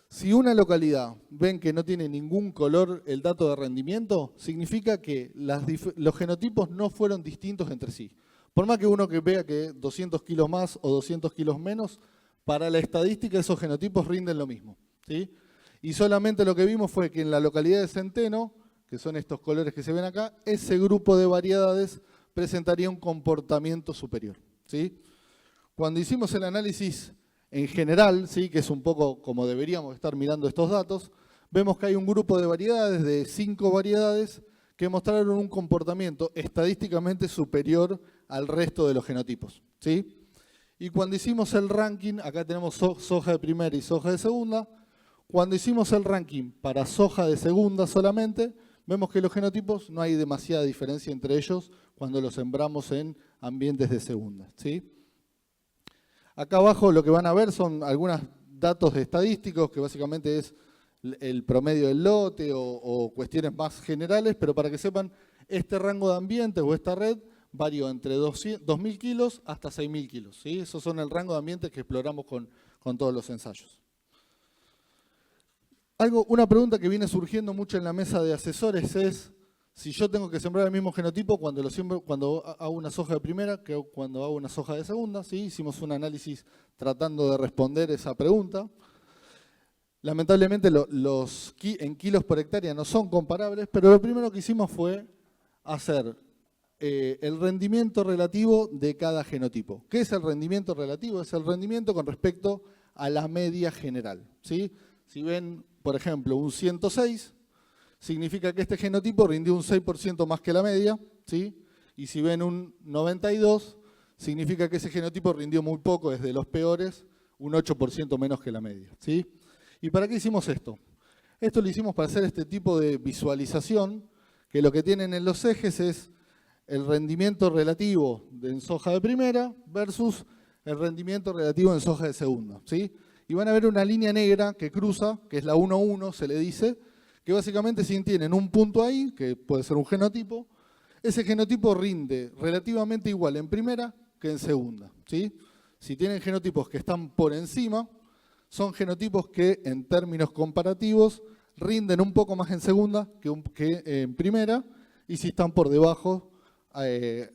Si una localidad ven que no tiene ningún color el dato de rendimiento, significa que los genotipos no fueron distintos entre sí. Por más que uno que vea que 200 kilos más o 200 kilos menos, para la estadística esos genotipos rinden lo mismo, ¿sí? Y solamente lo que vimos fue que en la localidad de Centeno, que son estos colores que se ven acá, ese grupo de variedades presentaría un comportamiento superior, ¿sí? Cuando hicimos el análisis en general, ¿sí? Que es un poco como deberíamos estar mirando estos datos, vemos que hay un grupo de variedades, de 5 variedades, que mostraron un comportamiento estadísticamente superior al resto de los genotipos, ¿sí? Y cuando hicimos el ranking, acá tenemos soja de primera y soja de segunda, cuando hicimos el ranking para soja de segunda solamente, vemos que los genotipos no hay demasiada diferencia entre ellos cuando los sembramos en ambientes de segunda, ¿sí? Acá abajo lo que van a ver son algunos datos estadísticos, que básicamente es el promedio del lote o cuestiones más generales, pero para que sepan, este rango de ambientes o esta red varió entre 2.000 kilos hasta 6.000 kilos, ¿sí? Esos son el rango de ambientes que exploramos con todos los ensayos. Una pregunta que viene surgiendo mucho en la mesa de asesores es si yo tengo que sembrar el mismo genotipo cuando hago una soja de primera que cuando hago una soja de segunda, ¿sí? Hicimos un análisis tratando de responder esa pregunta. Lamentablemente en kilos por hectárea no son comparables, pero lo primero que hicimos fue hacer el rendimiento relativo de cada genotipo. ¿Qué es el rendimiento relativo? Es el rendimiento con respecto a la media general, ¿sí? Si ven, por ejemplo, un 106, significa que este genotipo rindió un 6% más que la media, ¿sí? Y si ven un 92, significa que ese genotipo rindió muy poco, es de los peores, un 8% menos que la media, ¿sí? ¿Y para qué hicimos esto? Esto lo hicimos para hacer este tipo de visualización, que lo que tienen en los ejes es el rendimiento relativo en soja de primera versus el rendimiento relativo en soja de segunda, ¿sí? Y van a ver una línea negra que cruza, que es la 1,1, se le dice, que básicamente si tienen un punto ahí, que puede ser un genotipo, ese genotipo rinde relativamente igual en primera que en segunda, ¿sí? Si tienen genotipos que están por encima, son genotipos que en términos comparativos rinden un poco más en segunda que en primera, y si están por debajo,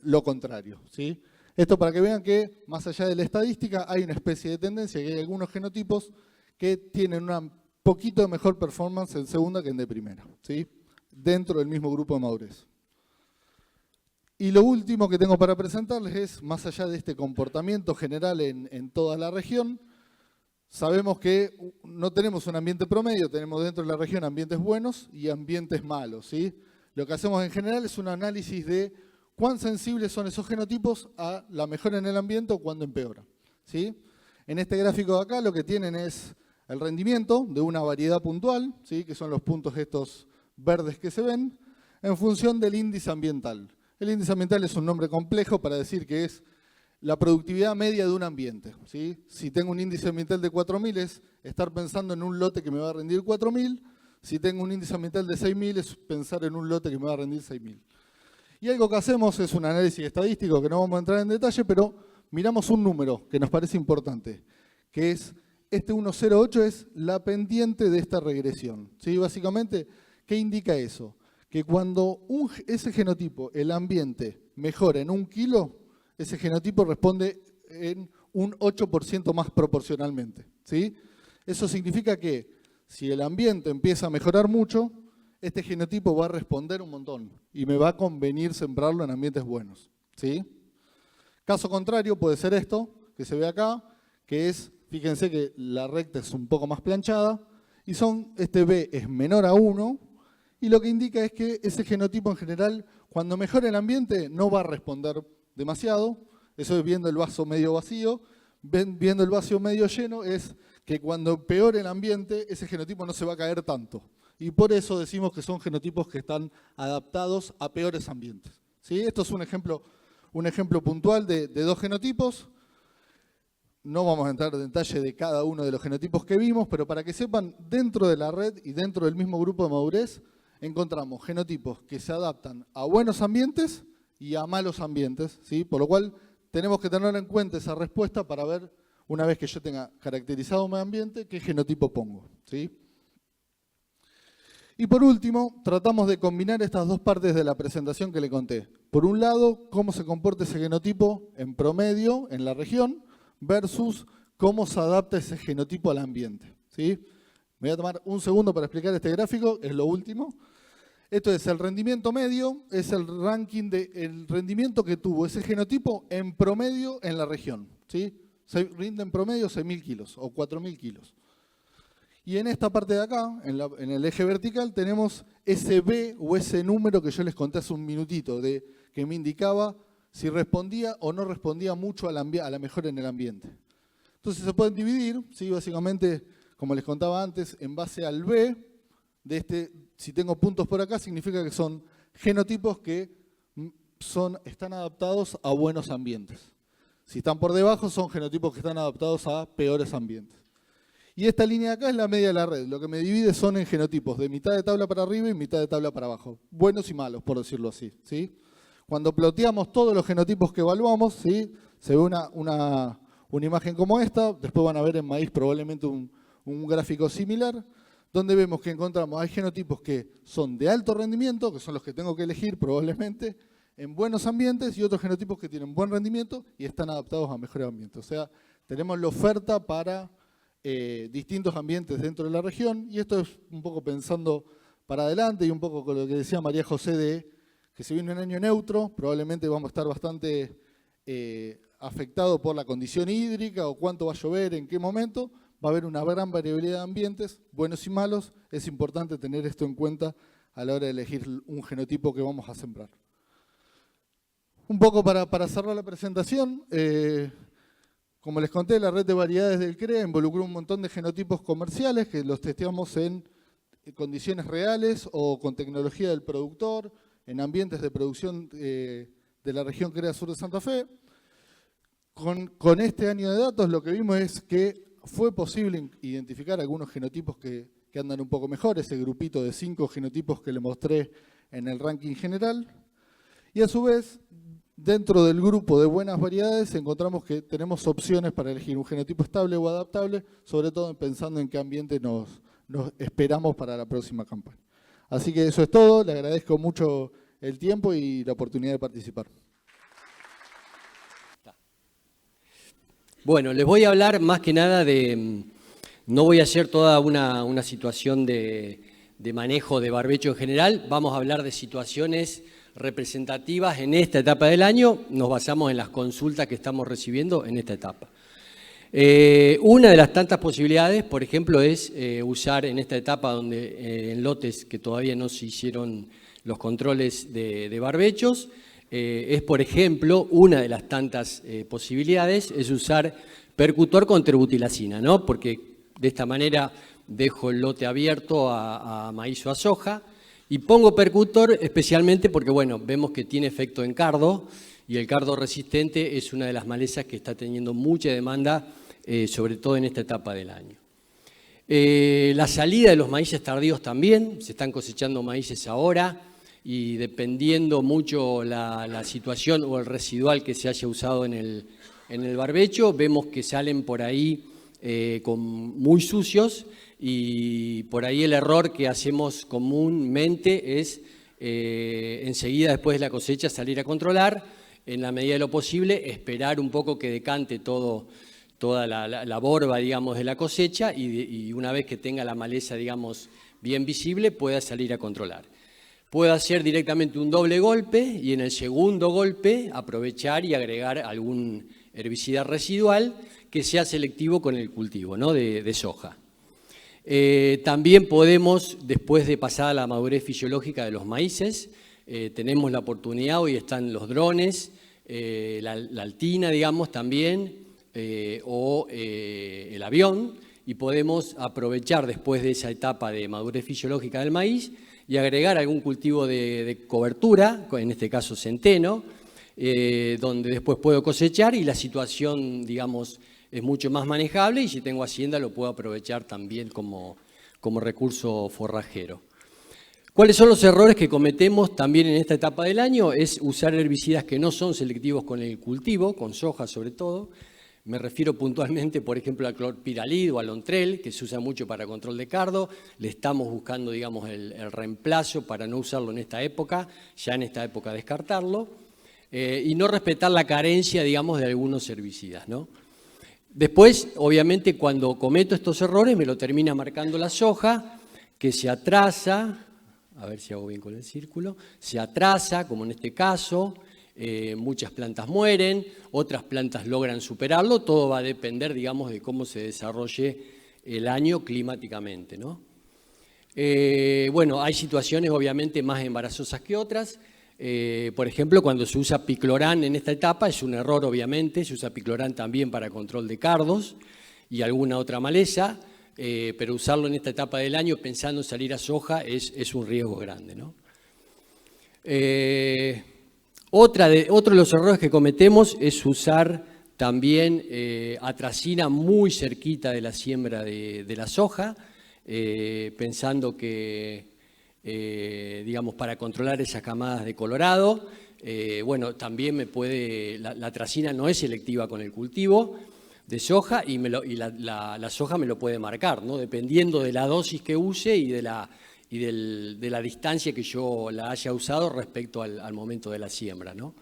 lo contrario, ¿sí? Esto para que vean que, más allá de la estadística, hay una especie de tendencia, que hay algunos genotipos que tienen una poquito de mejor performance en segunda que en de primera, ¿sí? Dentro del mismo grupo de madurez. Y lo último que tengo para presentarles es, más allá de este comportamiento general en toda la región, sabemos que no tenemos un ambiente promedio, tenemos dentro de la región ambientes buenos y ambientes malos, ¿sí? Lo que hacemos en general es un análisis de cuán sensibles son esos genotipos a la mejora en el ambiente o cuándo empeora, ¿sí? En este gráfico de acá lo que tienen es el rendimiento de una variedad puntual, ¿sí? Que son los puntos estos verdes que se ven, en función del índice ambiental. El índice ambiental es un nombre complejo para decir que es la productividad media de un ambiente, ¿sí? Si tengo un índice ambiental de 4.000 es estar pensando en un lote que me va a rendir 4.000. Si tengo un índice ambiental de 6.000, es pensar en un lote que me va a rendir 6.000. Y algo que hacemos es un análisis estadístico, que no vamos a entrar en detalle, pero miramos un número que nos parece importante, que es este 1,08 es la pendiente de esta regresión. ¿Sí? Básicamente, ¿qué indica eso? Que cuando ese genotipo, el ambiente, mejora en 1 kilo, ese genotipo responde en un 8% más proporcionalmente. ¿Sí? Eso significa que si el ambiente empieza a mejorar mucho, este genotipo va a responder un montón y me va a convenir sembrarlo en ambientes buenos. ¿Sí? Caso contrario puede ser esto, que se ve acá, que es, fíjense que la recta es un poco más planchada, y este B es menor a 1, y lo que indica es que ese genotipo en general, cuando mejora el ambiente, no va a responder demasiado. Eso es viendo el vaso medio vacío. Viendo el vaso medio lleno es que cuando empeore el ambiente, ese genotipo no se va a caer tanto. Y por eso decimos que son genotipos que están adaptados a peores ambientes. ¿Sí? Esto es un ejemplo puntual de 2 genotipos. No vamos a entrar en detalle de cada uno de los genotipos que vimos, pero para que sepan, dentro de la red y dentro del mismo grupo de madurez, encontramos genotipos que se adaptan a buenos ambientes y a malos ambientes, ¿sí? Por lo cual tenemos que tener en cuenta esa respuesta para ver, una vez que yo tenga caracterizado mi ambiente, qué genotipo pongo, ¿sí? Y por último, tratamos de combinar estas 2 partes de la presentación que le conté. Por un lado, cómo se comporta ese genotipo en promedio en la región versus cómo se adapta ese genotipo al ambiente, ¿sí? Me voy a tomar un segundo para explicar este gráfico, es lo último. Esto es el rendimiento medio, es el ranking del rendimiento que tuvo ese genotipo en promedio en la región, ¿sí? Rinde en promedio 6.000 kilos o 4.000 kilos. Y en esta parte de acá, en el eje vertical, tenemos ese B o ese número que yo les conté hace un minutito, que me indicaba si respondía o no respondía mucho a la mejora en el ambiente. Entonces se pueden dividir, ¿sí? Básicamente, como les contaba antes, en base al B, si tengo puntos por acá, significa que son genotipos que están adaptados a buenos ambientes. Si están por debajo, son genotipos que están adaptados a peores ambientes. Y esta línea de acá es la media de la red. Lo que me divide son en genotipos de mitad de tabla para arriba y mitad de tabla para abajo. Buenos y malos, por decirlo así, ¿sí? Cuando ploteamos todos los genotipos que evaluamos, ¿sí? Se ve una imagen como esta. Después van a ver en maíz probablemente un gráfico similar, donde vemos que hay genotipos que son de alto rendimiento, que son los que tengo que elegir probablemente, en buenos ambientes, y otros genotipos que tienen buen rendimiento y están adaptados a mejores ambientes. O sea, tenemos la oferta para distintos ambientes dentro de la región, y esto es un poco pensando para adelante y un poco con lo que decía María José de que se viene un año neutro, probablemente vamos a estar bastante afectados por la condición hídrica o cuánto va a llover, en qué momento. Va a haber una gran variabilidad de ambientes, buenos y malos. Es importante tener esto en cuenta a la hora de elegir un genotipo que vamos a sembrar. Un poco para cerrar la presentación, como les conté, la red de variedades del CREA involucró un montón de genotipos comerciales que los testeamos en condiciones reales o con tecnología del productor, en ambientes de producción de la región CREA Sur de Santa Fe. Con este año de datos lo que vimos es que fue posible identificar algunos genotipos que andan un poco mejor, ese grupito de 5 genotipos que le mostré en el ranking general. Y a su vez, dentro del grupo de buenas variedades, encontramos que tenemos opciones para elegir un genotipo estable o adaptable, sobre todo pensando en qué ambiente nos esperamos para la próxima campaña. Así que eso es todo, le agradezco mucho el tiempo y la oportunidad de participar. Bueno, les voy a hablar más que nada no voy a hacer toda una situación de manejo de barbecho en general, vamos a hablar de situaciones representativas en esta etapa del año, nos basamos en las consultas que estamos recibiendo en esta etapa. Una de las tantas posibilidades, por ejemplo, es usar en esta etapa donde en lotes que todavía no se hicieron los controles de barbechos, es, por ejemplo, una de las tantas posibilidades es usar percutor con terbutilacina, ¿no? Porque de esta manera dejo el lote abierto a maíz o a soja y pongo percutor especialmente porque, bueno, vemos que tiene efecto en cardo y el cardo resistente es una de las malezas que está teniendo mucha demanda, sobre todo en esta etapa del año. La salida de los maíces tardíos también, se están cosechando maíces ahora y dependiendo mucho la situación o el residual que se haya usado en el barbecho, vemos que salen por ahí muy sucios y por ahí el error que hacemos comúnmente es enseguida después de la cosecha salir a controlar, en la medida de lo posible esperar un poco que decante toda la borba, digamos, de la cosecha y una vez que tenga la maleza, digamos, bien visible, pueda salir a controlar. Puedo hacer directamente un doble golpe y en el segundo golpe aprovechar y agregar algún herbicida residual que sea selectivo con el cultivo, ¿no? de soja. También podemos, después de pasada la madurez fisiológica de los maíces, tenemos la oportunidad, hoy están los drones, la altina, digamos, también, o el avión, y podemos aprovechar después de esa etapa de madurez fisiológica del maíz y agregar algún cultivo de cobertura, en este caso centeno, donde después puedo cosechar y la situación, digamos, es mucho más manejable y si tengo hacienda lo puedo aprovechar también como recurso forrajero. ¿Cuáles son los errores que cometemos también en esta etapa del año? Es usar herbicidas que no son selectivos con el cultivo, con soja sobre todo. Me refiero puntualmente, por ejemplo, al clorpiralid o al Ontrel, que se usa mucho para control de cardo. Le estamos buscando, digamos, el reemplazo para no usarlo en esta época, ya en esta época descartarlo. Y no respetar la carencia, digamos, de algunos herbicidas, ¿no? Después, obviamente, cuando cometo estos errores, me lo termina marcando la soja, que se atrasa, a ver si hago bien con el círculo, se atrasa, como en este caso, muchas plantas mueren, otras plantas logran superarlo, todo va a depender, digamos, de cómo se desarrolle el año climáticamente, ¿no? Bueno, hay situaciones obviamente más embarazosas que otras. Por ejemplo, cuando se usa piclorán en esta etapa, es un error obviamente, se usa piclorán también para control de cardos y alguna otra maleza, pero usarlo en esta etapa del año pensando en salir a soja es un riesgo grande, ¿no? Otro de los errores que cometemos es usar también atracina muy cerquita de la siembra de la soja, pensando que digamos, para controlar esas camadas de colorado. Bueno, también la atracina no es selectiva con el cultivo de soja y la soja me lo puede marcar, ¿no? Dependiendo de la dosis que use y de la distancia que yo la haya usado respecto al momento de la siembra, ¿no?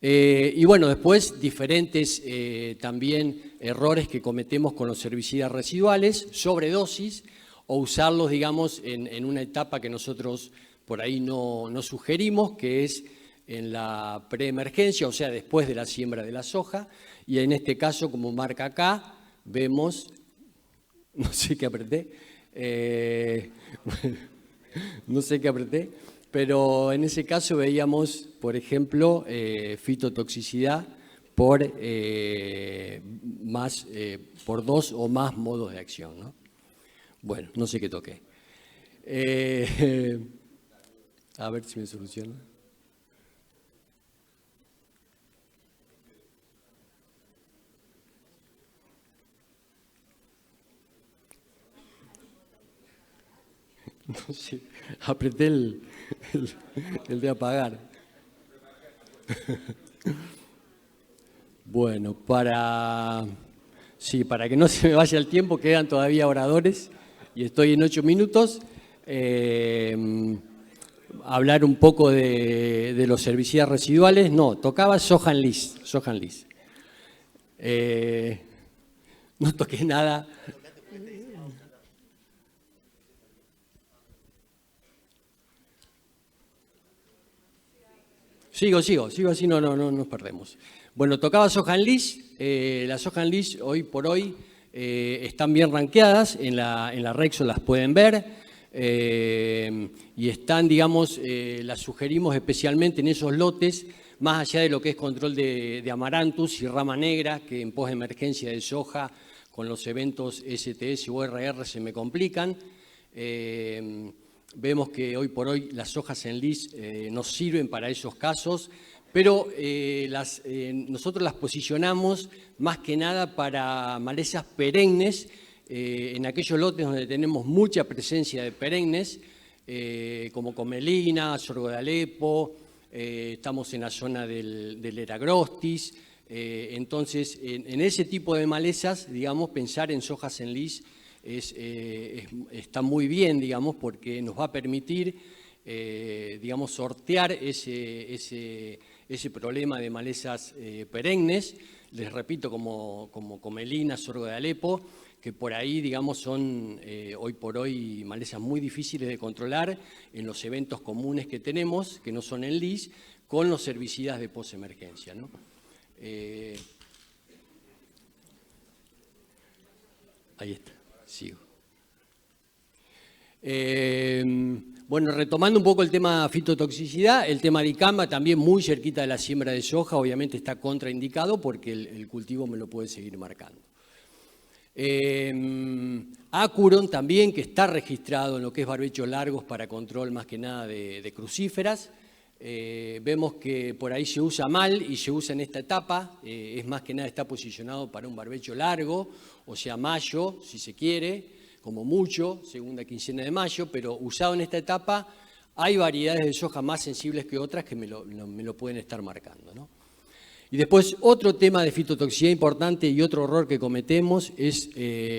Y bueno, después diferentes también errores que cometemos con los herbicidas residuales, sobredosis, o usarlos, digamos, en una etapa que nosotros por ahí no sugerimos, que es en la preemergencia, o sea, después de la siembra de la soja. Y en este caso, como marca acá, vemos, no sé qué apreté, pero en ese caso veíamos, por ejemplo, fitotoxicidad por 2 o más modos de acción, ¿no? Bueno, no sé qué toqué. A ver si me soluciona. No sé, apreté el de apagar. Bueno, para que no se me vaya el tiempo, quedan todavía oradores. Y estoy en 8 minutos, hablar un poco de los herbicidas residuales. No, tocaba Soja Enlist. No toqué nada. Sigo así no nos perdemos. Bueno, tocaba Soja Enlist. La Soja Enlist hoy por hoy están bien rankeadas, en la Rexo las pueden ver, y están, digamos, las sugerimos especialmente en esos lotes, más allá de lo que es control de amaranthus y rama negra, que en posemergencia de soja, con los eventos STS o RR se me complican. Vemos que hoy por hoy las sojas Enlist nos sirven para esos casos, pero nosotros las posicionamos más que nada para malezas perennes en aquellos lotes donde tenemos mucha presencia de perennes, como comelina, sorgo de Alepo, estamos en la zona del Eragrostis. Entonces, en ese tipo de malezas, digamos, pensar en sojas en lis está muy bien, digamos, porque nos va a permitir, digamos, sortear ese problema de malezas perennes. Les repito, como comelina, sorgo de Alepo, que por ahí, digamos, son hoy por hoy malezas muy difíciles de controlar en los eventos comunes que tenemos, que no son en lis, con los herbicidas de posemergencia, ¿no? Ahí está, sigo. Bueno, retomando un poco el tema fitotoxicidad, el tema de Dicamba también muy cerquita de la siembra de soja, obviamente está contraindicado porque el cultivo me lo puede seguir marcando. Acuron también, que está registrado en lo que es barbechos largos para control más que nada de crucíferas. Vemos que por ahí se usa mal y se usa en esta etapa, es más que nada está posicionado para un barbecho largo, o sea mayo, si se quiere, como mucho, segunda quincena de mayo, pero usado en esta etapa hay variedades de soja más sensibles que otras que me lo pueden estar marcando, ¿no? Y después otro tema de fitotoxicidad importante y otro error que cometemos es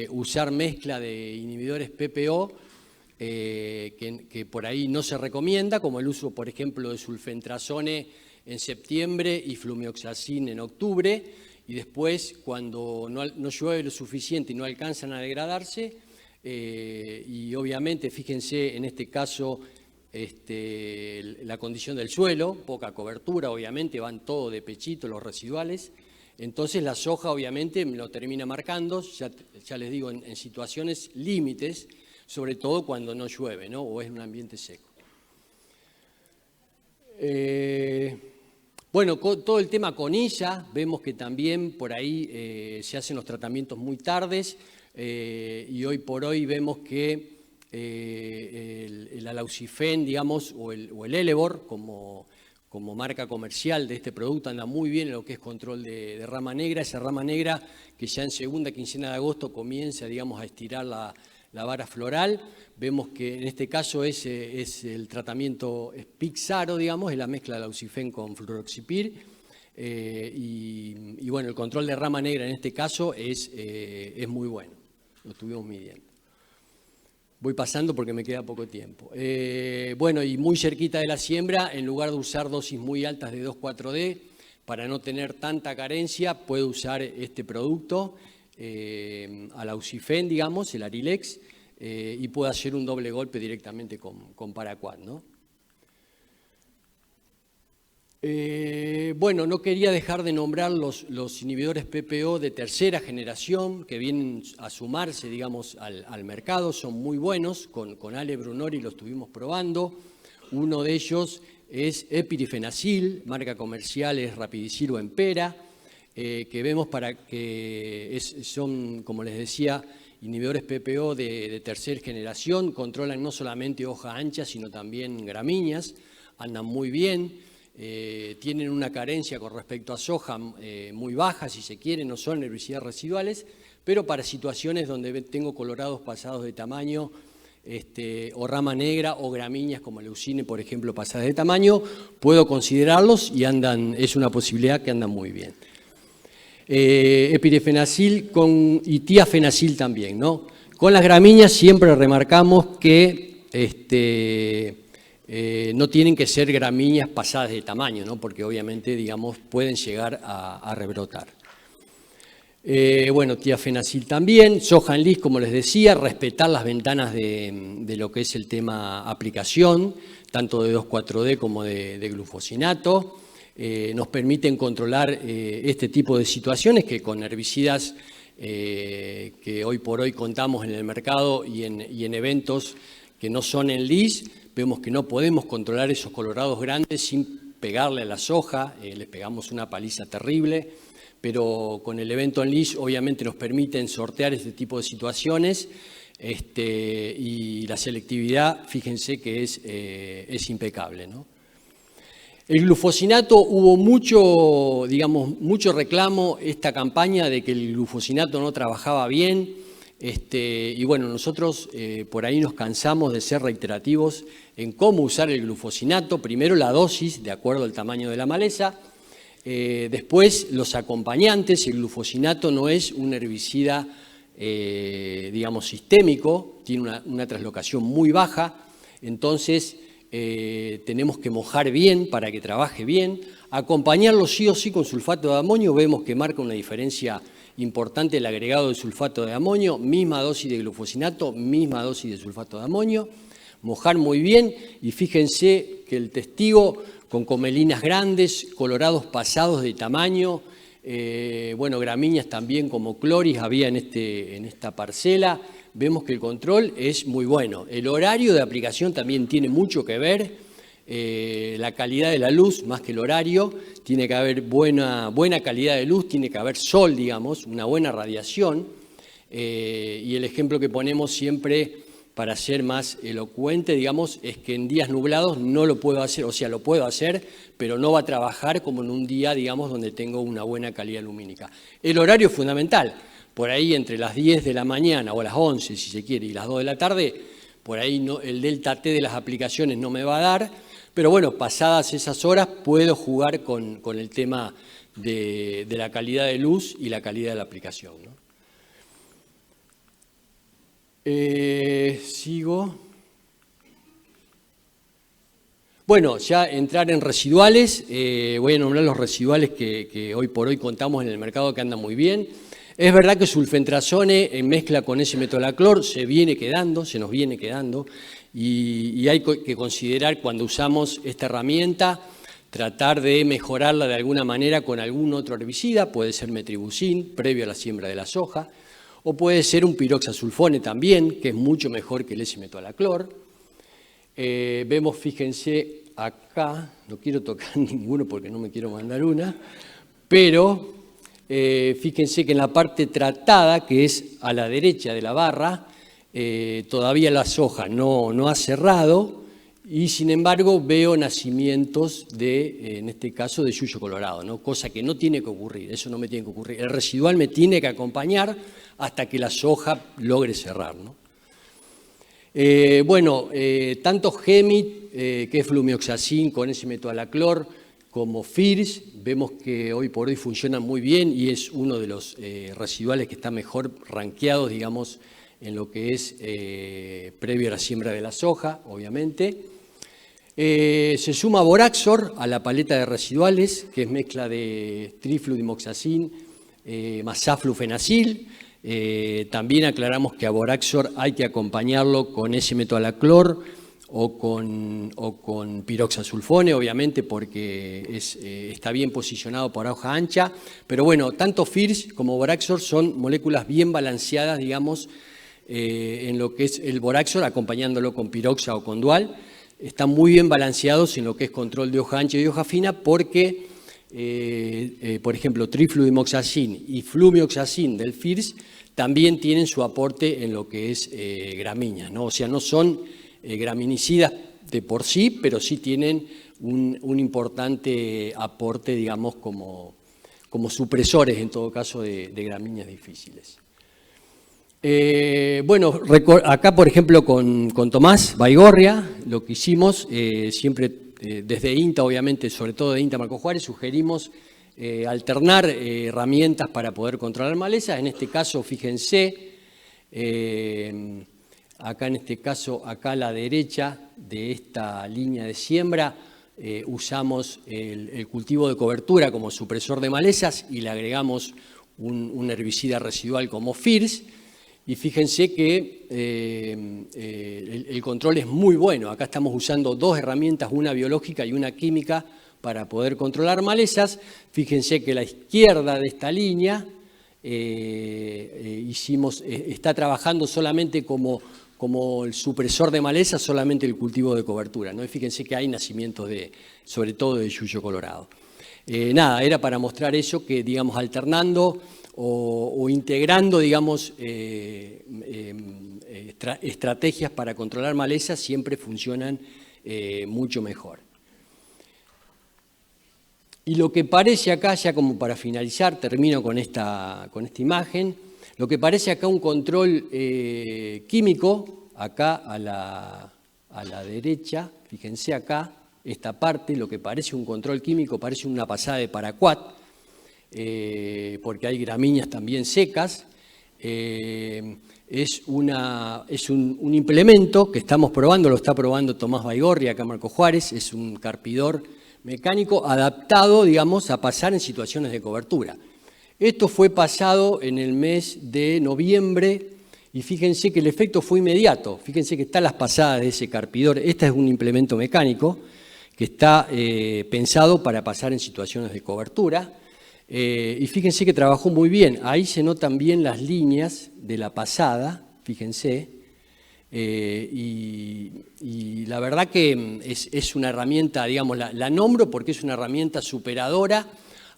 usar mezcla de inhibidores PPO que por ahí no se recomienda, como el uso, por ejemplo, de sulfentrazone en septiembre y flumioxacin en octubre, y después cuando no llueve lo suficiente y no alcanzan a degradarse, y obviamente, fíjense en este caso, la condición del suelo, poca cobertura, obviamente, van todo de pechito los residuales, entonces la soja obviamente me lo termina marcando, ya les digo, en situaciones límites, sobre todo cuando no llueve, ¿no? O es un ambiente seco. Bueno, todo el tema conilla, vemos que también por ahí se hacen los tratamientos muy tardes y hoy por hoy vemos que el alaucifen, digamos, o el Elevor, como marca comercial de este producto, anda muy bien en lo que es control de rama negra. Esa rama negra que ya en segunda quincena de agosto comienza, digamos, a estirar la vara floral. Vemos que en este caso es el tratamiento Pixaro, digamos, es la mezcla de alaucifen con fluroxipir. Y bueno, el control de rama negra en este caso es muy bueno, lo estuvimos midiendo. Voy pasando porque me queda poco tiempo. Bueno, y muy cerquita de la siembra, en lugar de usar dosis muy altas de 2,4-D, para no tener tanta carencia, puede usar este producto, alaucifen, digamos, el Arilex, y puede hacer un doble golpe directamente con Paraquat, ¿no? Bueno, no quería dejar de nombrar los inhibidores PPO de tercera generación que vienen a sumarse, digamos, al mercado. Son muy buenos, con Ale Brunori lo estuvimos probando. Uno de ellos es epirifenacil, marca comercial es Rapidicil o Empera, que vemos para que son, como les decía, inhibidores PPO de tercera generación. Controlan no solamente hoja ancha, sino también gramíneas, andan muy bien. Tienen una carencia con respecto a soja muy baja, si se quiere, no son herbicidas residuales, pero para situaciones donde tengo colorados pasados de tamaño, o rama negra o gramíneas como leucine, por ejemplo, pasadas de tamaño, puedo considerarlos y es una posibilidad que andan muy bien. Epirifenacil y tiafenacil también, ¿no? Con las gramíneas siempre remarcamos que no tienen que ser gramíneas pasadas de tamaño, ¿no? Porque obviamente, digamos, pueden llegar a rebrotar. Bueno, tiafenacil también, soja en lis, como les decía, respetar las ventanas de lo que es el tema aplicación, tanto de 2,4-D como de glufosinato. Nos permiten controlar este tipo de situaciones que con herbicidas que hoy por hoy contamos en el mercado y en eventos que no son en lis, vemos que no podemos controlar esos colorados grandes sin pegarle a la soja, les pegamos una paliza terrible, pero con el evento en lis obviamente nos permiten sortear este tipo de situaciones y la selectividad, fíjense que es impecable, ¿no? El glufosinato, hubo mucho reclamo esta campaña de que el glufosinato no trabajaba bien. Y bueno, nosotros por ahí nos cansamos de ser reiterativos en cómo usar el glufosinato. Primero la dosis, de acuerdo al tamaño de la maleza. Después los acompañantes. El glufosinato no es un herbicida, digamos, sistémico. Tiene una translocación muy baja. Entonces tenemos que mojar bien para que trabaje bien. Acompañarlo sí o sí con sulfato de amonio. Vemos que marca una diferencia importante el agregado de sulfato de amonio, misma dosis de glufosinato, misma dosis de sulfato de amonio, mojar muy bien y fíjense que el testigo con comelinas grandes, colorados pasados de tamaño, bueno, gramíneas también como cloris había en esta parcela, vemos que el control es muy bueno. El horario de aplicación también tiene mucho que ver. La calidad de la luz, más que el horario, tiene que haber buena calidad de luz, tiene que haber sol, digamos, una buena radiación. Y el ejemplo que ponemos siempre para ser más elocuente, digamos, es que en días nublados no lo puedo hacer, o sea, lo puedo hacer, pero no va a trabajar como en un día, digamos, donde tengo una buena calidad lumínica. El horario es fundamental. Por ahí entre las 10 de la mañana o las 11, si se quiere, y las 2 de la tarde, por ahí no, el delta T de las aplicaciones no me va a dar. Pero bueno, pasadas esas horas puedo jugar con el tema de la calidad de luz y la calidad de la aplicación, ¿no? Sigo. Bueno, ya entrar en residuales. Voy a nombrar los residuales que hoy por hoy contamos en el mercado que andan muy bien. Es verdad que sulfentrazone en mezcla con S-metolaclor se nos viene quedando. Y hay que considerar cuando usamos esta herramienta, tratar de mejorarla de alguna manera con algún otro herbicida, puede ser metribuzin, previo a la siembra de la soja, o puede ser un piroxasulfone también, que es mucho mejor que el S-metolaclor. Vemos, fíjense acá, no quiero tocar ninguno porque no me quiero mandar una, pero fíjense que en la parte tratada, que es a la derecha de la barra, todavía la soja no ha cerrado y sin embargo veo nacimientos en este caso de yuyo colorado, ¿no? Cosa que no tiene que ocurrir, eso no me tiene que ocurrir. El residual me tiene que acompañar hasta que la soja logre cerrar, ¿no? Bueno, tanto Gemit, que es flumioxacin con S-metolaclor, como FIRS, vemos que hoy por hoy funcionan muy bien y es uno de los residuales que está mejor rankeados, digamos, en lo que es previo a la siembra de la soja, obviamente. Se suma Boraxor a la paleta de residuales, que es mezcla de trifludimoxacin más saflufenacil. También aclaramos que a Boraxor hay que acompañarlo con S-metolaclor o con piroxasulfone, obviamente, porque está bien posicionado para hoja ancha. Pero bueno, tanto FIRS como Boraxor son moléculas bien balanceadas, digamos, en lo que es el Boraxor, acompañándolo con piroxa o con dual, están muy bien balanceados en lo que es control de hoja ancha y hoja fina porque, por ejemplo, trifludimoxacin y flumioxacin del FIRS también tienen su aporte en lo que es gramíneas, ¿no? O sea, no son graminicidas de por sí, pero sí tienen un importante aporte, digamos, como supresores, en todo caso, de gramíneas difíciles. Bueno, acá por ejemplo con Tomás Baigorria, lo que hicimos, siempre desde INTA, obviamente, sobre todo de INTA Marco Juárez, sugerimos alternar herramientas para poder controlar malezas. En este caso, fíjense, acá en este caso, acá a la derecha de esta línea de siembra, usamos el cultivo de cobertura como supresor de malezas y le agregamos un herbicida residual como FIRS. Y fíjense que el control es muy bueno. Acá estamos usando dos herramientas, una biológica y una química, para poder controlar malezas. Fíjense que la izquierda de esta línea está trabajando solamente como el supresor de malezas, solamente el cultivo de cobertura, ¿no? Y fíjense que hay nacimientos sobre todo de yuyo colorado. Nada, era para mostrar eso, que digamos alternando o integrando, digamos, estrategias para controlar malezas siempre funcionan mucho mejor. Y lo que parece acá, ya como para finalizar, termino con esta imagen, lo que parece acá un control químico, acá a la derecha, fíjense acá, esta parte, lo que parece un control químico, parece una pasada de paraquat, porque hay gramíneas también secas. Es un implemento que estamos probando, lo está probando Tomás Baigorri, acá Marco Juárez, es un carpidor mecánico adaptado, digamos, a pasar en situaciones de cobertura. Esto fue pasado en el mes de noviembre y fíjense que el efecto fue inmediato. Fíjense que están las pasadas de ese carpidor. Este es un implemento mecánico que está pensado para pasar en situaciones de cobertura. Y fíjense que trabajó muy bien. Ahí se notan bien las líneas de la pasada, fíjense. Y la verdad que es una herramienta, digamos, la nombro porque es una herramienta superadora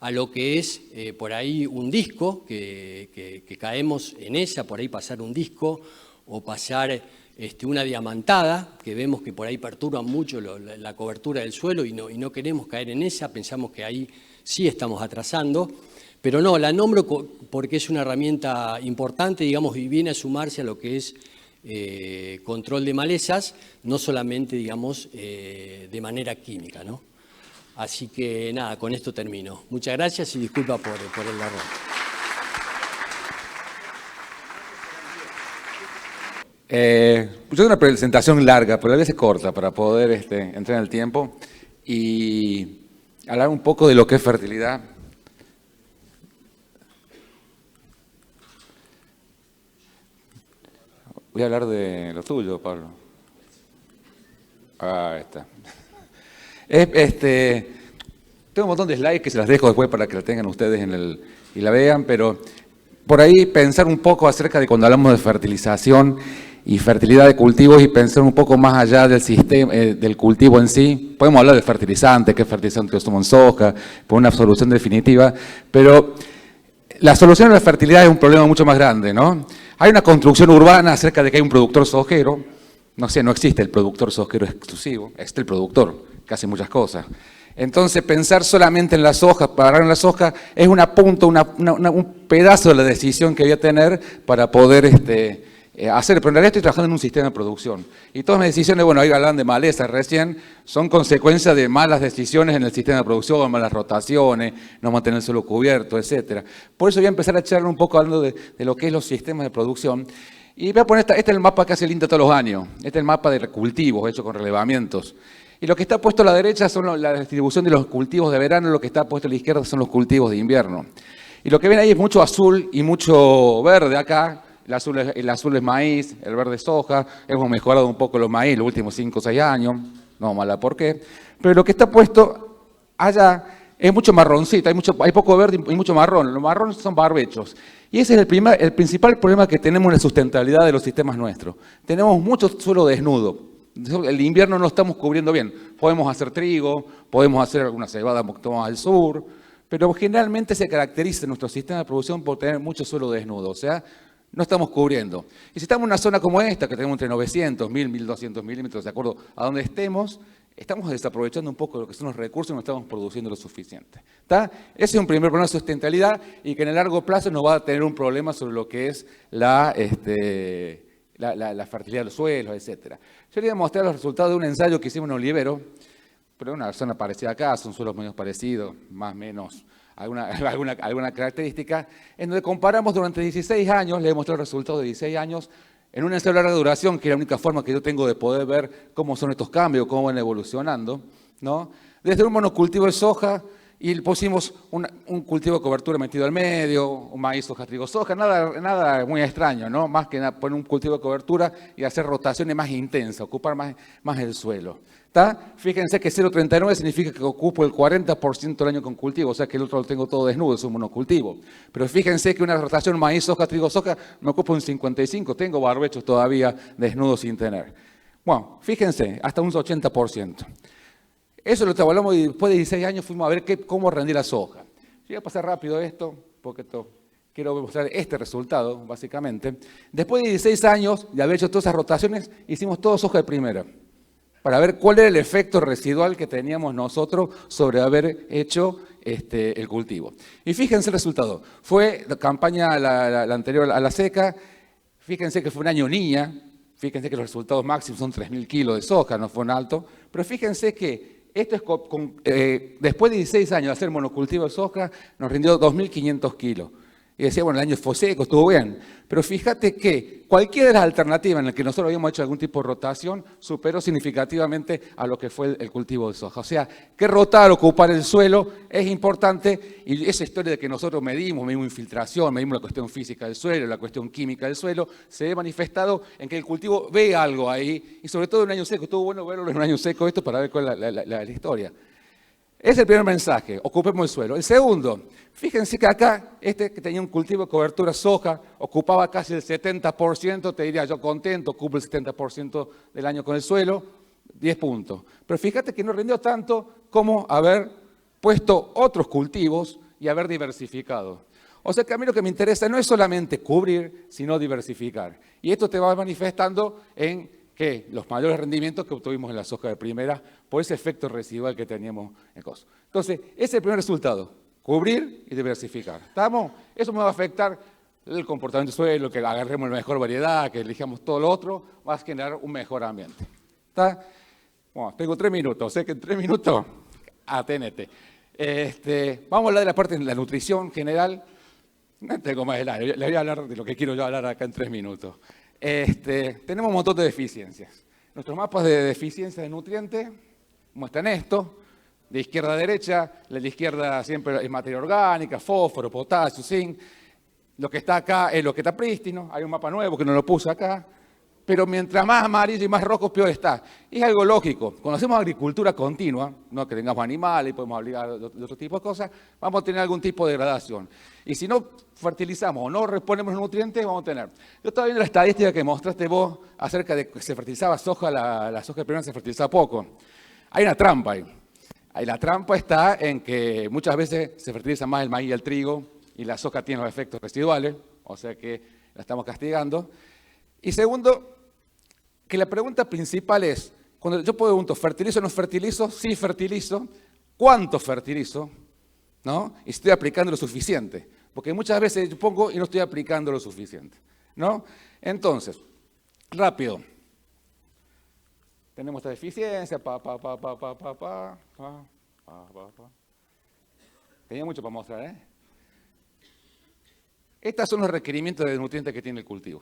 a lo que es por ahí un disco, que caemos en esa, por ahí pasar un disco o pasar una diamantada, que vemos que por ahí perturba mucho la cobertura del suelo y no queremos caer en esa, pensamos que ahí sí estamos atrasando, pero no, la nombro porque es una herramienta importante, digamos, y viene a sumarse a lo que es control de malezas, no solamente, digamos, de manera química, ¿no? Así que nada, con esto termino. Muchas gracias y disculpa por el error. Yo tengo una presentación larga, pero a veces corta para poder entrar en el tiempo y hablar un poco de lo que es fertilidad. Voy a hablar de lo tuyo, Pablo. Ahí está. Tengo un montón de slides que se las dejo después para que la tengan ustedes y la vean, pero por ahí pensar un poco acerca de cuando hablamos de fertilización y fertilidad de cultivos y pensar un poco más allá del sistema, del cultivo en sí. Podemos hablar de fertilizante, qué fertilizante que usamos en soja, por una solución definitiva, pero la solución a la fertilidad es un problema mucho más grande, ¿no? Hay una construcción urbana acerca de que hay un productor sojero. No existe el productor sojero exclusivo, existe el productor que hace muchas cosas. Entonces, pensar solamente en la soja, parar en la soja, es una punta, un pedazo de la decisión que voy a tener para poder hacer. Pero en realidad estoy trabajando en un sistema de producción. Y todas mis decisiones, bueno, ahí hablan de malezas recién, son consecuencia de malas decisiones en el sistema de producción, malas rotaciones, no mantener el suelo cubierto, etc. Por eso voy a empezar a charlar un poco hablando de lo que es los sistemas de producción. Y voy a poner, este es el mapa que hace el INTA todos los años. Este es el mapa de cultivos hecho con relevamientos. Y lo que está puesto a la derecha son la distribución de los cultivos de verano, lo que está puesto a la izquierda son los cultivos de invierno. Y lo que ven ahí es mucho azul y mucho verde acá. El azul es maíz, el verde es soja. Hemos mejorado un poco los maíz los últimos 5 o 6 años. No mala por qué. Pero lo que está puesto allá es mucho marroncito, hay poco verde y mucho marrón. Los marrones son barbechos. Y ese es el principal problema que tenemos en la sustentabilidad de los sistemas nuestros. Tenemos mucho suelo desnudo. El invierno no lo estamos cubriendo bien. Podemos hacer trigo, podemos hacer alguna cebada un poquito más al sur, pero generalmente se caracteriza nuestro sistema de producción por tener mucho suelo desnudo. O sea, no estamos cubriendo. Y si estamos en una zona como esta, que tenemos entre 900, 1000, 1200 milímetros, de acuerdo a donde estemos, estamos desaprovechando un poco lo que son los recursos y no estamos produciendo lo suficiente. ¿Está? Ese es un primer problema de sustentabilidad y que en el largo plazo nos va a tener un problema sobre lo que es la fertilidad de los suelos, etc. Yo les voy a mostrar los resultados de un ensayo que hicimos en Olivero, pero en una zona parecida acá, son suelos menos parecidos, más o menos alguna característica, en donde comparamos durante 16 años, les he mostrado los resultados de 16 años, en un ensayo de larga duración, que es la única forma que yo tengo de poder ver cómo son estos cambios, cómo van evolucionando, ¿no? Desde un monocultivo de soja, y pusimos un cultivo de cobertura metido al medio, un maíz, soja, trigo, soja, nada muy extraño, ¿no? Más que poner un cultivo de cobertura y hacer rotaciones más intensas, ocupar más el suelo. ¿Está? Fíjense que 0,39 significa que ocupo el 40% del año con cultivo, o sea que el otro lo tengo todo desnudo, es un monocultivo. Pero fíjense que una rotación maíz, soja, trigo, soja me ocupa un 55%, tengo barbechos todavía desnudos sin tener. Bueno, fíjense, hasta un 80%. Eso lo trabajamos y después de 16 años fuimos a ver cómo rendir la soja. Yo voy a pasar rápido esto, porque quiero mostrar este resultado, básicamente. Después de 16 años de haber hecho todas esas rotaciones, hicimos todo soja de primera. para ver cuál era el efecto residual que teníamos nosotros sobre haber hecho el cultivo. Y fíjense el resultado. Fue la campaña la anterior a la seca, fíjense que fue un año niña, fíjense que los resultados máximos son 3.000 kilos de soja, no fue un alto, pero fíjense que esto es después de 16 años de hacer monocultivo de soja, nos rindió 2.500 kilos. Y decía, bueno, el año fue seco, estuvo bien. Pero fíjate que cualquiera de las alternativas en las que nosotros habíamos hecho algún tipo de rotación superó significativamente a lo que fue el cultivo de soja. O sea, que rotar, ocupar el suelo es importante, y esa historia de que nosotros medimos infiltración, medimos la cuestión física del suelo, la cuestión química del suelo, se ve manifestado en que el cultivo ve algo ahí, y sobre todo en un año seco. Estuvo bueno verlo en un año seco esto para ver cuál es la historia. Es el primer mensaje, ocupemos el suelo. El segundo, fíjense que acá, que tenía un cultivo de cobertura soja, ocupaba casi el 70%, te diría yo contento, ocupo el 70% del año con el suelo, 10 puntos. Pero fíjate que no rindió tanto como haber puesto otros cultivos y haber diversificado. O sea que a mí lo que me interesa no es solamente cubrir, sino diversificar. Y esto te va manifestando en que los mayores rendimientos que obtuvimos en la soja de primera por ese efecto residual que teníamos en COS. Entonces, ese es el primer resultado, cubrir y diversificar. ¿Estamos? Eso me va a afectar el comportamiento del suelo, que agarremos la mejor variedad, que elijamos todo lo otro, va a generar un mejor ambiente. ¿Está? Bueno, tengo 3 minutos, sé que en 3 minutos, aténete. Vamos a hablar de la parte de la nutrición general. No tengo más el aire, le voy a hablar de lo que quiero yo hablar acá en 3 minutos. Tenemos un montón de deficiencias. Nuestros mapas de deficiencia de nutrientes muestran esto, de izquierda a derecha. La de izquierda siempre es materia orgánica, fósforo, potasio, zinc. Lo que está acá es lo que está prístino. Hay un mapa nuevo que no lo puse acá. Pero mientras más amarillo y más rojo, peor está. Y es algo lógico. Cuando hacemos agricultura continua, no que tengamos animales y podemos obligar de otro tipo de cosas, vamos a tener algún tipo de degradación. Y si no fertilizamos o no reponemos los nutrientes, vamos a tener. Yo estaba viendo la estadística que mostraste vos acerca de que se fertilizaba soja, la soja primera se fertilizaba poco. Hay una trampa ahí. La trampa está en que muchas veces se fertiliza más el maíz y el trigo y la soja tiene los efectos residuales, o sea que la estamos castigando. Y segundo, que la pregunta principal es, cuando yo pregunto, ¿fertilizo o no fertilizo? Sí, fertilizo. ¿Cuánto fertilizo? ¿No? Y estoy aplicando lo suficiente. Porque muchas veces yo pongo y no estoy aplicando lo suficiente. ¿No? Entonces, rápido. Tenemos esta deficiencia, Tenía mucho para mostrar, ¿eh? Estos son los requerimientos de nutrientes que tiene el cultivo.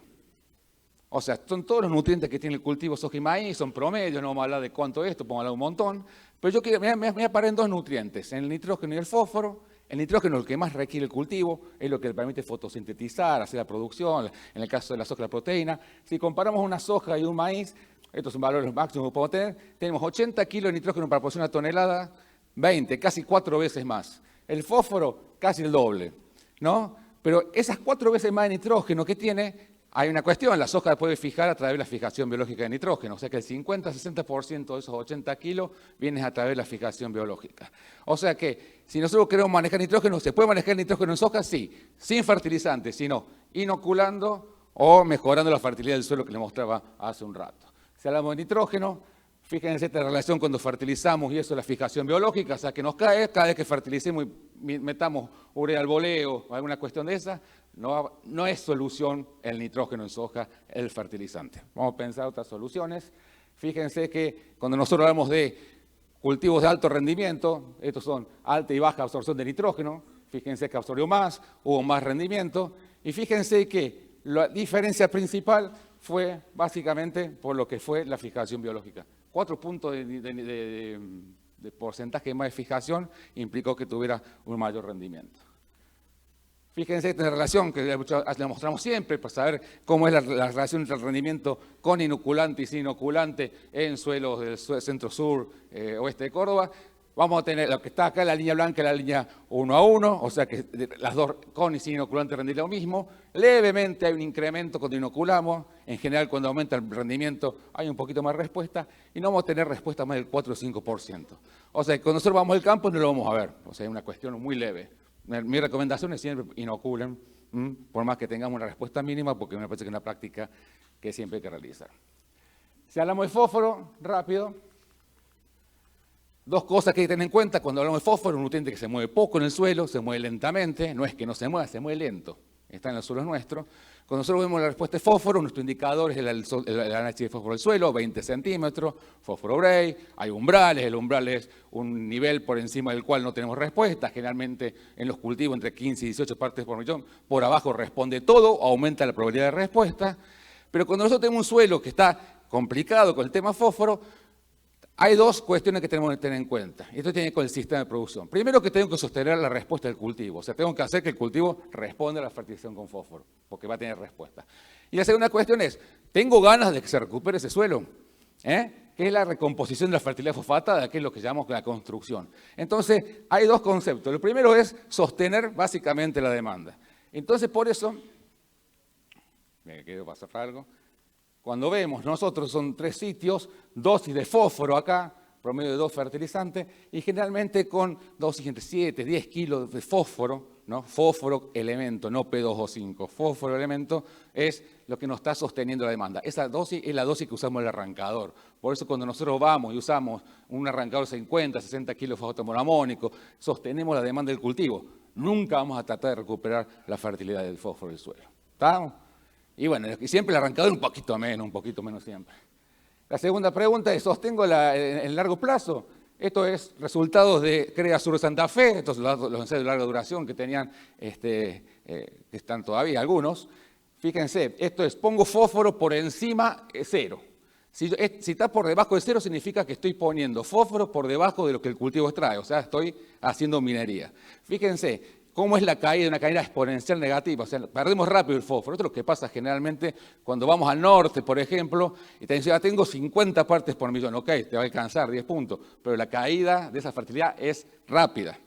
O sea, son todos los nutrientes que tiene el cultivo soja y maíz, son promedios, no vamos a hablar de cuánto es esto, podemos hablar un montón. Pero yo quiero, me voy a parar en 2 nutrientes, en el nitrógeno y el fósforo. El nitrógeno es lo que más requiere el cultivo, es lo que le permite fotosintetizar, hacer la producción, en el caso de la soja, la proteína. Si comparamos una soja y un maíz, estos son valores máximos que podemos tener, tenemos 80 kilos de nitrógeno para producir una tonelada, 20, casi 4 veces más. El fósforo, casi el doble, ¿no? Pero esas 4 veces más de nitrógeno que tiene, hay una cuestión, la soja puede fijar a través de la fijación biológica de nitrógeno, o sea que el 50-60% de esos 80 kilos viene a través de la fijación biológica. O sea que si nosotros queremos manejar nitrógeno, ¿se puede manejar nitrógeno en soja? Sí, sin fertilizantes, sino inoculando o mejorando la fertilidad del suelo que le mostraba hace un rato. Si hablamos de nitrógeno, fíjense esta relación cuando fertilizamos y eso es la fijación biológica, o sea que nos cae, cada vez que fertilicemos y metamos urea al boleo o alguna cuestión de esa, no es solución el nitrógeno en soja, el fertilizante. Vamos a pensar otras soluciones. Fíjense que cuando nosotros hablamos de cultivos de alto rendimiento, estos son alta y baja absorción de nitrógeno, fíjense que absorbió más, hubo más rendimiento, y fíjense que la diferencia principal fue básicamente por lo que fue la fijación biológica. 4 puntos de porcentaje más de fijación implicó que tuviera un mayor rendimiento. Fíjense esta relación que le mostramos siempre para saber cómo es la relación entre el rendimiento con inoculante y sin inoculante en suelos del centro-sur, oeste de Córdoba. Vamos a tener lo que está acá, la línea blanca, la línea 1 a 1, o sea que las dos con y sin inoculante rendían lo mismo. Levemente hay un incremento cuando inoculamos, en general cuando aumenta el rendimiento hay un poquito más de respuesta y no vamos a tener respuesta más del 4 o 5%. O sea que cuando nosotros vamos al campo no lo vamos a ver, o sea es una cuestión muy leve. Mi recomendación es siempre inoculen, por más que tengamos una respuesta mínima, porque me parece que es una práctica que siempre hay que realizar. Si hablamos de fósforo, rápido, Dos cosas que hay que tener en cuenta cuando hablamos de fósforo: un nutriente que se mueve poco en el suelo, se mueve lentamente, no es que no se mueve lento, está en el suelo nuestro. Cuando nosotros vemos la respuesta de fósforo, nuestro indicador es el análisis de fósforo del suelo, 20 centímetros, fósforo Bray, hay umbrales, el umbral es un nivel por encima del cual no tenemos respuesta, generalmente en los cultivos entre 15 y 18 partes por millón, por abajo responde todo, aumenta la probabilidad de respuesta, pero cuando nosotros tenemos un suelo que está complicado con el tema fósforo, hay dos cuestiones que tenemos que tener en cuenta. Esto tiene que ver con el sistema de producción. Primero, que tengo que sostener la respuesta del cultivo. O sea, tengo que hacer que el cultivo responda a la fertilización con fósforo, porque va a tener respuesta. Y la segunda cuestión es, ¿tengo ganas de que se recupere ese suelo? Que es la recomposición de la fertilidad fosfatada, que es lo que llamamos la construcción. Entonces, hay dos conceptos. El primero es sostener básicamente la demanda. Entonces, por eso, me quiero pasar algo. Cuando vemos, nosotros son 3 sitios, dosis de fósforo acá, promedio de 2 fertilizantes, y generalmente con dosis entre 7 y 10 kilos de fósforo, ¿no? Fósforo elemento, no P2O5. Fósforo elemento es lo que nos está sosteniendo la demanda. Esa dosis es la dosis que usamos en el arrancador. Por eso cuando nosotros vamos y usamos un arrancador de 50, 60 kilos de fosfato monoamónico, sostenemos la demanda del cultivo. Nunca vamos a tratar de recuperar la fertilidad del fósforo del suelo. ¿Está? Y bueno, siempre el arrancador un poquito menos siempre. La segunda pregunta es, ¿sostengo en largo plazo? Esto es resultados de CREA Sur Santa Fe, estos son los ensayos de larga duración que tenían, que están todavía algunos. Fíjense, esto es, pongo fósforo por encima de 0. Si está por debajo de 0 significa que estoy poniendo fósforo por debajo de lo que el cultivo extrae, o sea, estoy haciendo minería. Fíjense cómo es la caída, una caída exponencial negativa, o sea, perdemos rápido el fósforo. Esto es lo que pasa generalmente cuando vamos al norte, por ejemplo, y te dicen, tengo 50 partes por millón, ok, te va a alcanzar 10 puntos, pero la caída de esa fertilidad es rápida.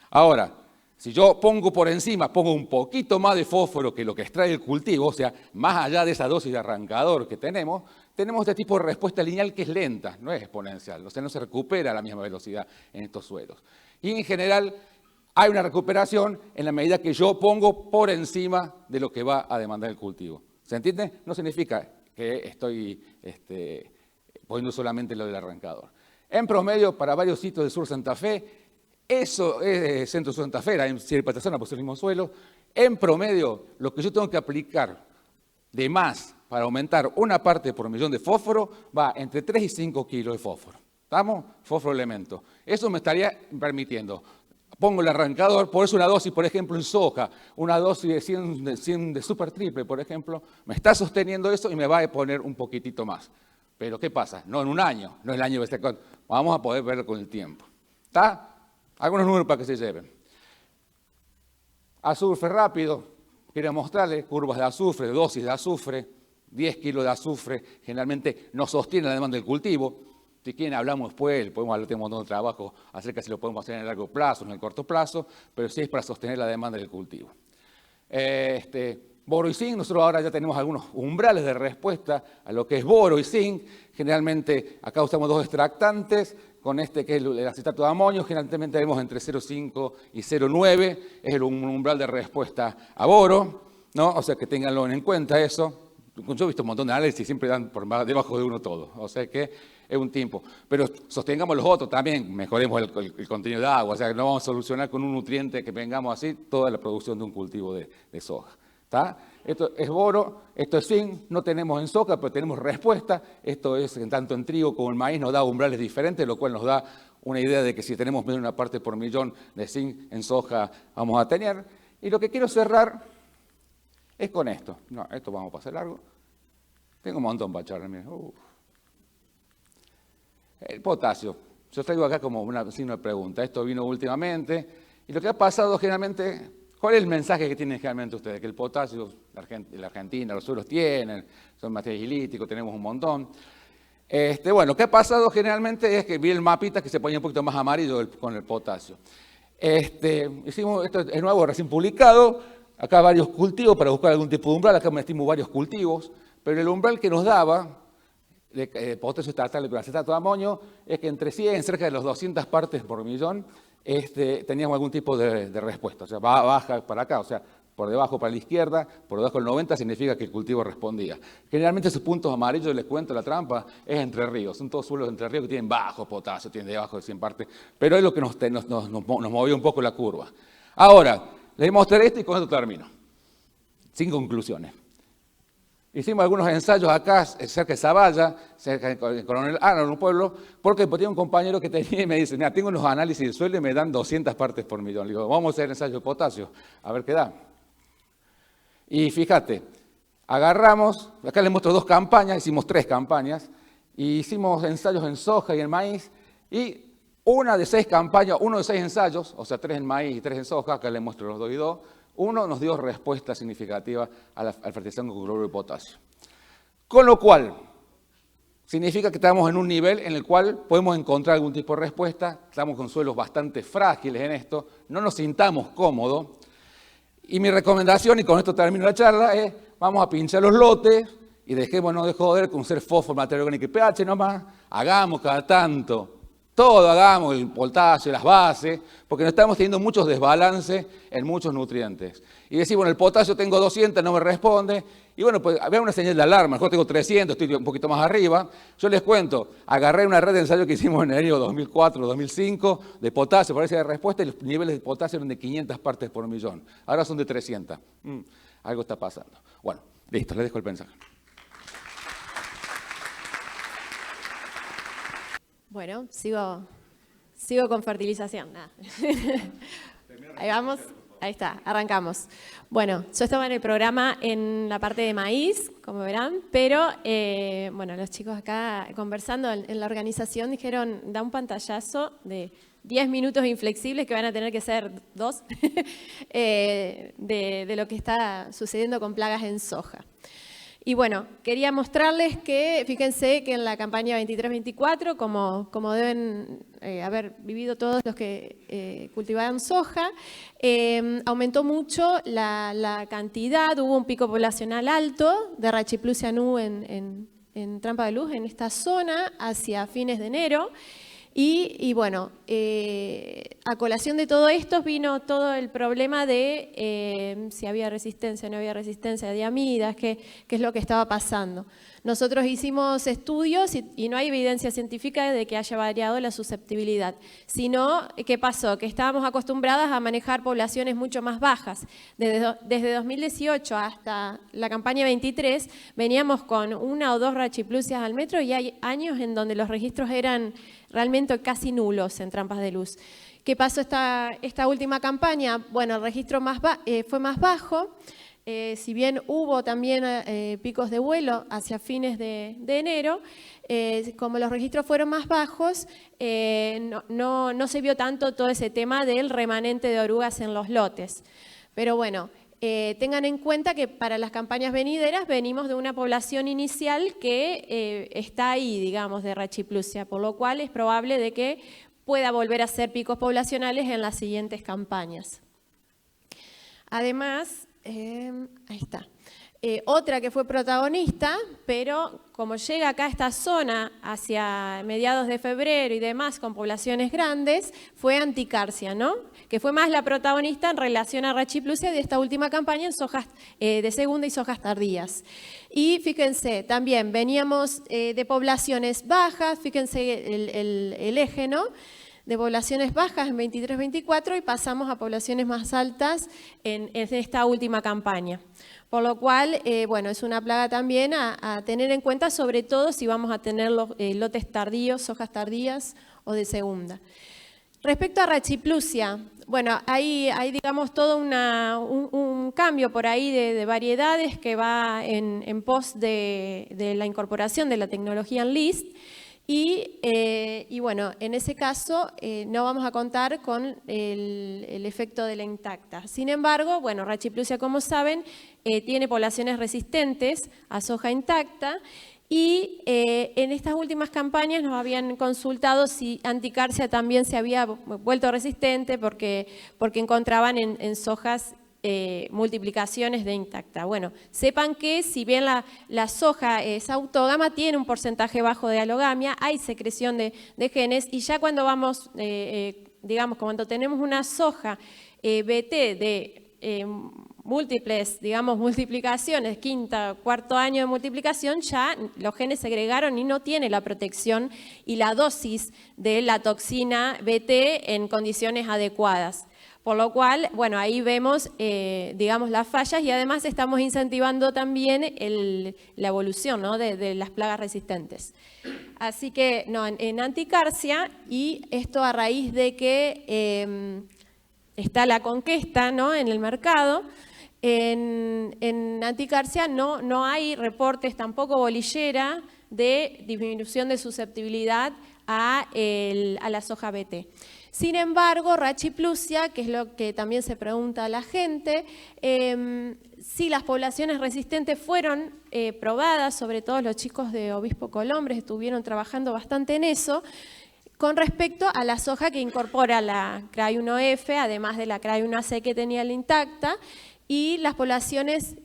Ahora, si yo pongo por encima, pongo un poquito más de fósforo que lo que extrae el cultivo, o sea, más allá de esa dosis de arrancador que tenemos este tipo de respuesta lineal que es lenta, no es exponencial, o sea, no se recupera a la misma velocidad en estos suelos. Y en general, hay una recuperación en la medida que yo pongo por encima de lo que va a demandar el cultivo. ¿Se entiende? No significa que estoy poniendo solamente lo del arrancador. En promedio, para varios sitios del sur Santa Fe, eso es centro sur Santa Fe, en cierta zona, por el mismo suelo, en promedio, lo que yo tengo que aplicar de más para aumentar una parte por millón de fósforo va entre 3 y 5 kilos de fósforo. ¿Estamos? Fósforo elemento. Eso me estaría permitiendo. Pongo el arrancador, por eso una dosis, por ejemplo, en soja, una dosis de 100 de super triple, por ejemplo, me está sosteniendo eso y me va a poner un poquitito más. Pero ¿qué pasa? No en un año, no el año de este año. Vamos a poder verlo con el tiempo. ¿Está? Algunos números para que se lleven. Azufre rápido, quiero mostrarles curvas de azufre, dosis de azufre, 10 kilos de azufre, generalmente no sostiene la demanda del cultivo. Si quieren hablamos después, podemos hablar de un montón de trabajo acerca de si lo podemos hacer en el largo plazo o en el corto plazo, pero sí es para sostener la demanda del cultivo. Boro y zinc, nosotros ahora ya tenemos algunos umbrales de respuesta a lo que es boro y zinc. Generalmente acá usamos 2 extractantes, con que es el acetato de amonio, generalmente tenemos entre 0,5 y 0,9, es un umbral de respuesta a boro, ¿no? O sea que tenganlo en cuenta eso. Yo he visto un montón de análisis y siempre dan por debajo de uno todo, o sea que es un tiempo. Pero sostengamos los otros también, mejoremos el contenido de agua, o sea que no vamos a solucionar con un nutriente que vengamos así toda la producción de un cultivo de soja. ¿Está? Esto es boro, esto es zinc, no tenemos en soja, pero tenemos respuesta. Esto es tanto en trigo como en maíz, nos da umbrales diferentes, lo cual nos da una idea de que si tenemos menos de una parte por millón de zinc en soja vamos a tener. Y lo que quiero cerrar es con esto. No, esto vamos a pasar largo. Tengo un montón para echarle, miren. El potasio. Yo traigo acá como una signo de pregunta. Esto vino últimamente. Y lo que ha pasado generalmente, ¿cuál es el mensaje que tienen generalmente ustedes? Que el potasio, la Argentina, los suelos tienen, son materiales ilíticos, tenemos un montón. Bueno, lo que ha pasado generalmente es que vi el mapita que se ponía un poquito más amarillo con el potasio. Hicimos, esto es nuevo, recién publicado. Acá varios cultivos para buscar algún tipo de umbral. Acá metimos varios cultivos. Pero el umbral que nos daba de potasio estatal con acetato de amonio es que entre 100, cerca de los 200 partes por millón, teníamos algún tipo de respuesta. O sea, baja para acá. O sea, por debajo para la izquierda, por debajo del 90 significa que el cultivo respondía. Generalmente esos puntos amarillos, les cuento la trampa, es Entre Ríos. Son todos suelos de Entre Ríos que tienen bajo potasio, tienen debajo de 100 partes, pero es lo que nos movió un poco la curva. Ahora, les mostraré esto y con esto termino. 5 conclusiones. Hicimos algunos ensayos acá, cerca de Zavalla, cerca de Coronel Ana, en un pueblo, porque tenía un compañero que tenía y me dice, mira, tengo unos análisis de suelo y me dan 200 partes por millón. Le digo, vamos a hacer ensayos de potasio, a ver qué da. Y fíjate, agarramos, acá les muestro 2 campañas, hicimos 3 campañas, y hicimos ensayos en soja y en maíz, y uno de 6 ensayos, o sea, 3 en maíz y 3 en soja, acá les muestro los 2 y 2, uno nos dio respuesta significativa a la fertilización con cloruro de potasio. Con lo cual, significa que estamos en un nivel en el cual podemos encontrar algún tipo de respuesta, estamos con suelos bastante frágiles en esto, no nos sintamos cómodos. Y mi recomendación, y con esto termino la charla, es vamos a pinchar los lotes y dejémonos de joder con ser fósforo, materia orgánica y pH nomás, hagamos cada tanto. Todo hagamos, el potasio, las bases, porque nos estamos teniendo muchos desbalances en muchos nutrientes. Y decir, bueno, el potasio tengo 200, no me responde, y bueno, pues había una señal de alarma, mejor tengo 300, estoy un poquito más arriba. Yo les cuento, agarré una red de ensayo que hicimos en el año 2004, 2005, de potasio, por esa respuesta, y los niveles de potasio eran de 500 partes por millón. Ahora son de 300. Algo está pasando. Bueno, listo, les dejo el mensaje. Bueno, sigo con fertilización. Ahí vamos, ahí está, arrancamos. Bueno, yo estaba en el programa en la parte de maíz, como verán, pero bueno, los chicos acá conversando en la organización dijeron, da un pantallazo de 10 minutos inflexibles que van a tener que ser 2 de lo que está sucediendo con plagas en soja. Y bueno, quería mostrarles que, fíjense que en la campaña 23-24, como deben haber vivido todos los que cultivaban soja, aumentó mucho la cantidad, hubo un pico poblacional alto de Rachiplusia nu en Trampa de Luz en esta zona hacia fines de enero. Y bueno, a colación de todo esto vino todo el problema de si había resistencia, no había resistencia de amidas, qué es lo que estaba pasando. Nosotros hicimos estudios y no hay evidencia científica de que haya variado la susceptibilidad, sino, ¿qué pasó? Que estábamos acostumbradas a manejar poblaciones mucho más bajas. Desde 2018 hasta la campaña 23 veníamos con 1 o 2 rachiplusias al metro y hay años en donde los registros eran realmente casi nulos en Trampas de Luz. ¿Qué pasó esta última campaña? Bueno, el registro fue más bajo, si bien hubo también picos de vuelo hacia fines de enero, como los registros fueron más bajos, no se vio tanto todo ese tema del remanente de orugas en los lotes. Pero bueno, tengan en cuenta que para las campañas venideras venimos de una población inicial que está ahí, digamos, de Rachiplusia, por lo cual es probable de que pueda volver a ser picos poblacionales en las siguientes campañas. Además, ahí está. Otra que fue protagonista, pero como llega acá a esta zona hacia mediados de febrero y demás con poblaciones grandes, fue Anticarcia, ¿no? Que fue más la protagonista en relación a Rachiplusia de esta última campaña en sojas de segunda y sojas tardías. Y fíjense, también veníamos de poblaciones bajas, fíjense el eje, ¿no? De poblaciones bajas en 23-24 y pasamos a poblaciones más altas en esta última campaña. Por lo cual, bueno, es una plaga también a tener en cuenta, sobre todo si vamos a tener los lotes tardíos, sojas tardías o de segunda. Respecto a Rachiplusia, bueno, hay digamos todo un cambio por ahí de variedades que va en pos de la incorporación de la tecnología Enlist. Y bueno, en ese caso no vamos a contar con el efecto de la intacta. Sin embargo, bueno, Rachiplusia, como saben, tiene poblaciones resistentes a soja intacta y en estas últimas campañas nos habían consultado si Anticarcia también se había vuelto resistente porque encontraban en sojas multiplicaciones de intacta. Bueno, sepan que si bien la soja es autógama, tiene un porcentaje bajo de alogamia, hay secreción de genes y ya cuando vamos, digamos, cuando tenemos una soja BT de múltiples, digamos, multiplicaciones, quinta, cuarto año de multiplicación, ya los genes se agregaron y no tiene la protección y la dosis de la toxina BT en condiciones adecuadas. Por lo cual, bueno, ahí vemos, digamos, las fallas y además estamos incentivando también la evolución, ¿no?, de las plagas resistentes. Así que, no, en anticarsia, y esto a raíz de que está la conquista, ¿no?, en el mercado. En anticarsia no hay reportes, tampoco bolillera, de disminución de susceptibilidad a la soja BT. Sin embargo, rachiplusia, que es lo que también se pregunta a la gente, sí, las poblaciones resistentes fueron probadas, sobre todo los chicos de Obispo Colombres estuvieron trabajando bastante en eso, con respecto a la soja que incorpora la CRAI1F, además de la CRAI1AC que tenía la intacta, y las poblaciones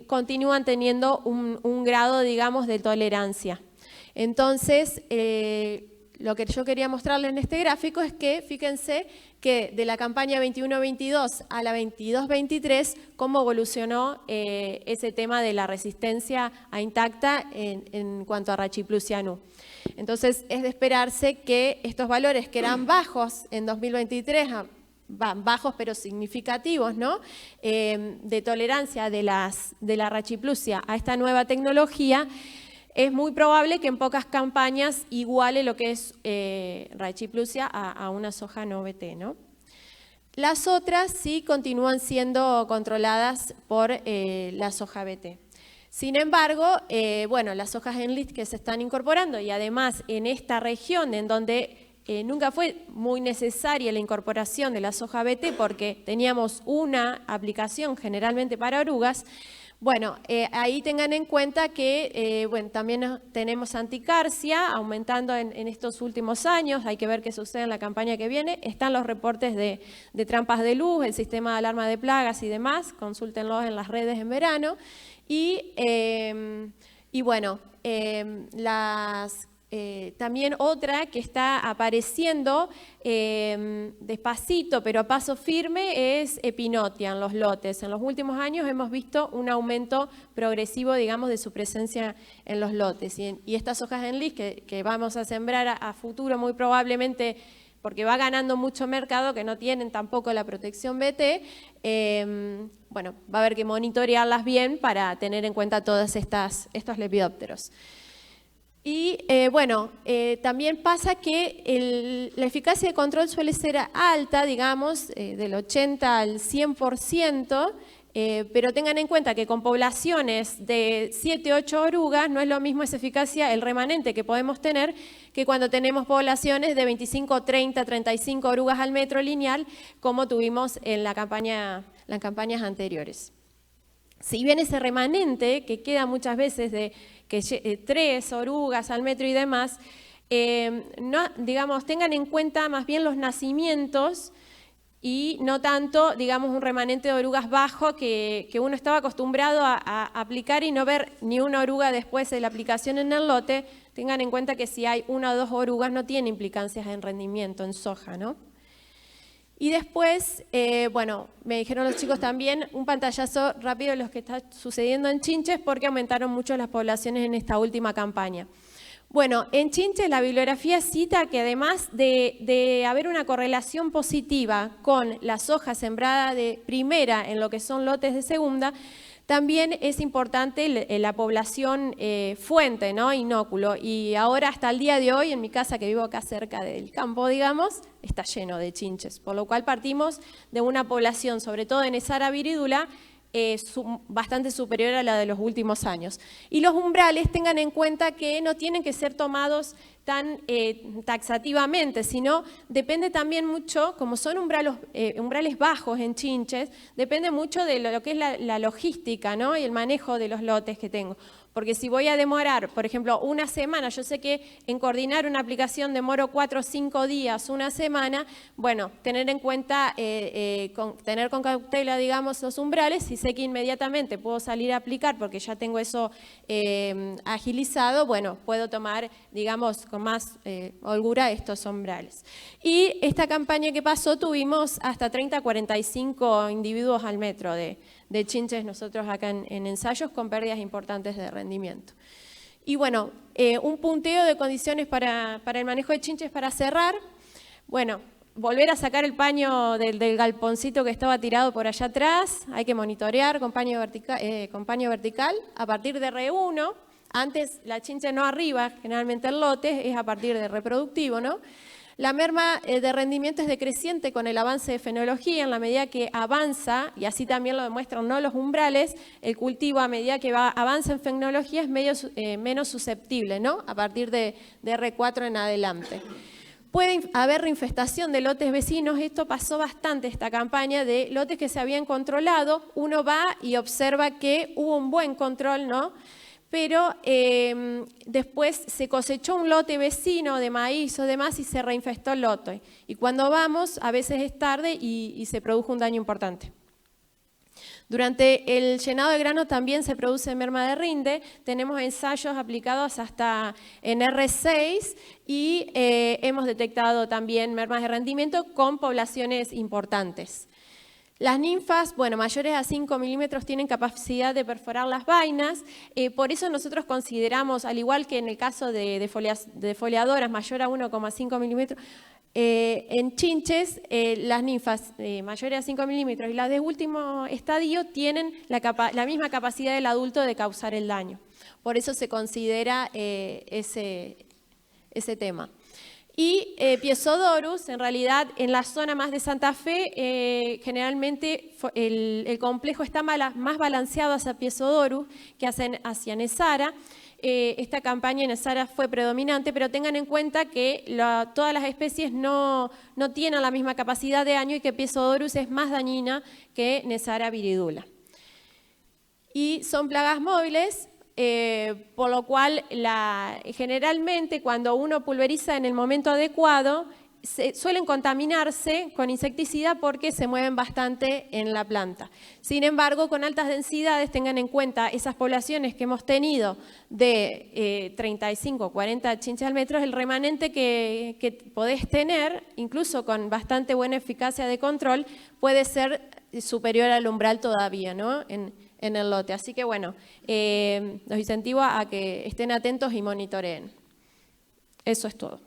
continúan teniendo un grado, digamos, de tolerancia. Entonces, lo que yo quería mostrarles en este gráfico es que, fíjense, que de la campaña 21-22 a la 22-23, cómo evolucionó ese tema de la resistencia a intacta en cuanto a Rachiplusia nu. Entonces, es de esperarse que estos valores que eran bajos en 2023, bajos pero significativos, ¿no?, de tolerancia de la Rachiplusia a esta nueva tecnología, es muy probable que en pocas campañas iguale lo que es Rachiplusia a una soja no BT, ¿no? Las otras sí continúan siendo controladas por la soja BT. Sin embargo, bueno, las sojas Enlist que se están incorporando y además en esta región en donde nunca fue muy necesaria la incorporación de la soja BT porque teníamos una aplicación generalmente para orugas. Bueno, ahí tengan en cuenta que bueno, también tenemos anticarsia aumentando en estos últimos años, hay que ver qué sucede en la campaña que viene. Están los reportes de trampas de luz, el sistema de alarma de plagas y demás, consúltenlos en las redes en verano. Y bueno, también otra que está apareciendo despacito pero a paso firme es Epinotia en los lotes. En los últimos años hemos visto un aumento progresivo, digamos, de su presencia en los lotes. Y estas hojas de Enlist que vamos a sembrar a futuro muy probablemente, porque va ganando mucho mercado que no tienen tampoco la protección BT, bueno, va a haber que monitorearlas bien para tener en cuenta todos estos lepidópteros. Y bueno, también pasa que la eficacia de control suele ser alta, digamos, del 80 al 100%, pero tengan en cuenta que con poblaciones de 7, 8 orugas no es lo mismo esa eficacia, el remanente que podemos tener, que cuando tenemos poblaciones de 25, 30, 35 orugas al metro lineal, como tuvimos en las campañas anteriores. Si bien ese remanente, que queda muchas veces de 3 orugas al metro y demás, no, digamos, tengan en cuenta más bien los nacimientos y no tanto, digamos, un remanente de orugas bajo que uno estaba acostumbrado a aplicar y no ver ni una oruga después de la aplicación en el lote. Tengan en cuenta que si hay 1 o 2 orugas no tiene implicancias en rendimiento en soja, ¿no? Y después, bueno, me dijeron los chicos también, un pantallazo rápido de lo que está sucediendo en Chinches porque aumentaron mucho las poblaciones en esta última campaña. Bueno, en Chinches la bibliografía cita que además de haber una correlación positiva con la soja sembrada de primera en lo que son lotes de segunda, también es importante la población fuente, ¿no?, inóculo. Y ahora hasta el día de hoy, en mi casa que vivo acá cerca del campo, digamos, está lleno de chinches. Por lo cual partimos de una población, sobre todo en Esara viridula, bastante superior a la de los últimos años. Y los umbrales, tengan en cuenta que no tienen que ser tomados tan taxativamente, sino depende también mucho, como son umbrales bajos en Chinches, depende mucho de lo que es la logística, ¿no?, y el manejo de los lotes que tengo. porque si voy a demorar, por ejemplo, una semana, yo sé que en coordinar una aplicación demoro 4 o 5 días, una semana, bueno, tener en cuenta, tener con cautela, digamos, los umbrales, y sé que inmediatamente puedo salir a aplicar porque ya tengo eso agilizado, bueno, puedo tomar, digamos, con más holgura estos umbrales. Y esta campaña que pasó tuvimos hasta 30 a 45 individuos al metro de chinches nosotros acá en ensayos con pérdidas importantes de rendimiento. Y bueno, un punteo de condiciones para el manejo de chinches para cerrar. Bueno, volver a sacar el paño del galponcito que estaba tirado por allá atrás, hay que monitorear con paño vertical a partir de R1. Antes la chinche no arriba, generalmente el lote, es a partir de reproductivo, ¿no? La merma de rendimiento es decreciente con el avance de fenología en la medida que avanza, y así también lo demuestran ¿no? los umbrales, el cultivo a medida que avanza en fenología es menos susceptible, ¿no? A partir de R4 en adelante. Puede haber reinfestación de lotes vecinos, esto pasó bastante esta campaña de lotes que se habían controlado, uno va y observa que hubo un buen control, ¿no? Pero después se cosechó un lote vecino de maíz o demás y se reinfestó el lote. Y cuando vamos, a veces es tarde y se produjo un daño importante. Durante el llenado de grano también se produce merma de rinde. Tenemos ensayos aplicados hasta en R6 y hemos detectado también mermas de rendimiento con poblaciones importantes. Las ninfas, bueno, mayores a 5 milímetros tienen capacidad de perforar las vainas, por eso nosotros consideramos, al igual que en el caso de foliadoras mayor a 1,5 milímetros, en chinches las ninfas mayores a 5 milímetros y las de último estadio tienen la misma capacidad del adulto de causar el daño. Por eso se considera ese tema. Y Piezodorus, en realidad, en la zona más de Santa Fe, generalmente el complejo está más balanceado hacia Piezodorus que hacia Nesara. Esta campaña en Nesara fue predominante, pero tengan en cuenta que todas las especies no tienen la misma capacidad de daño y que Piezodorus es más dañina que Nesara viridula. Y son plagas móviles. Por lo cual generalmente cuando uno pulveriza en el momento adecuado suelen contaminarse con insecticida porque se mueven bastante en la planta. Sin embargo, con altas densidades, tengan en cuenta esas poblaciones que hemos tenido de 35 o 40 chinches al metro, el remanente que podés tener, incluso con bastante buena eficacia de control, puede ser superior al umbral todavía, ¿no? En el lote. Así que bueno, los incentivo a que estén atentos y monitoreen. Eso es todo.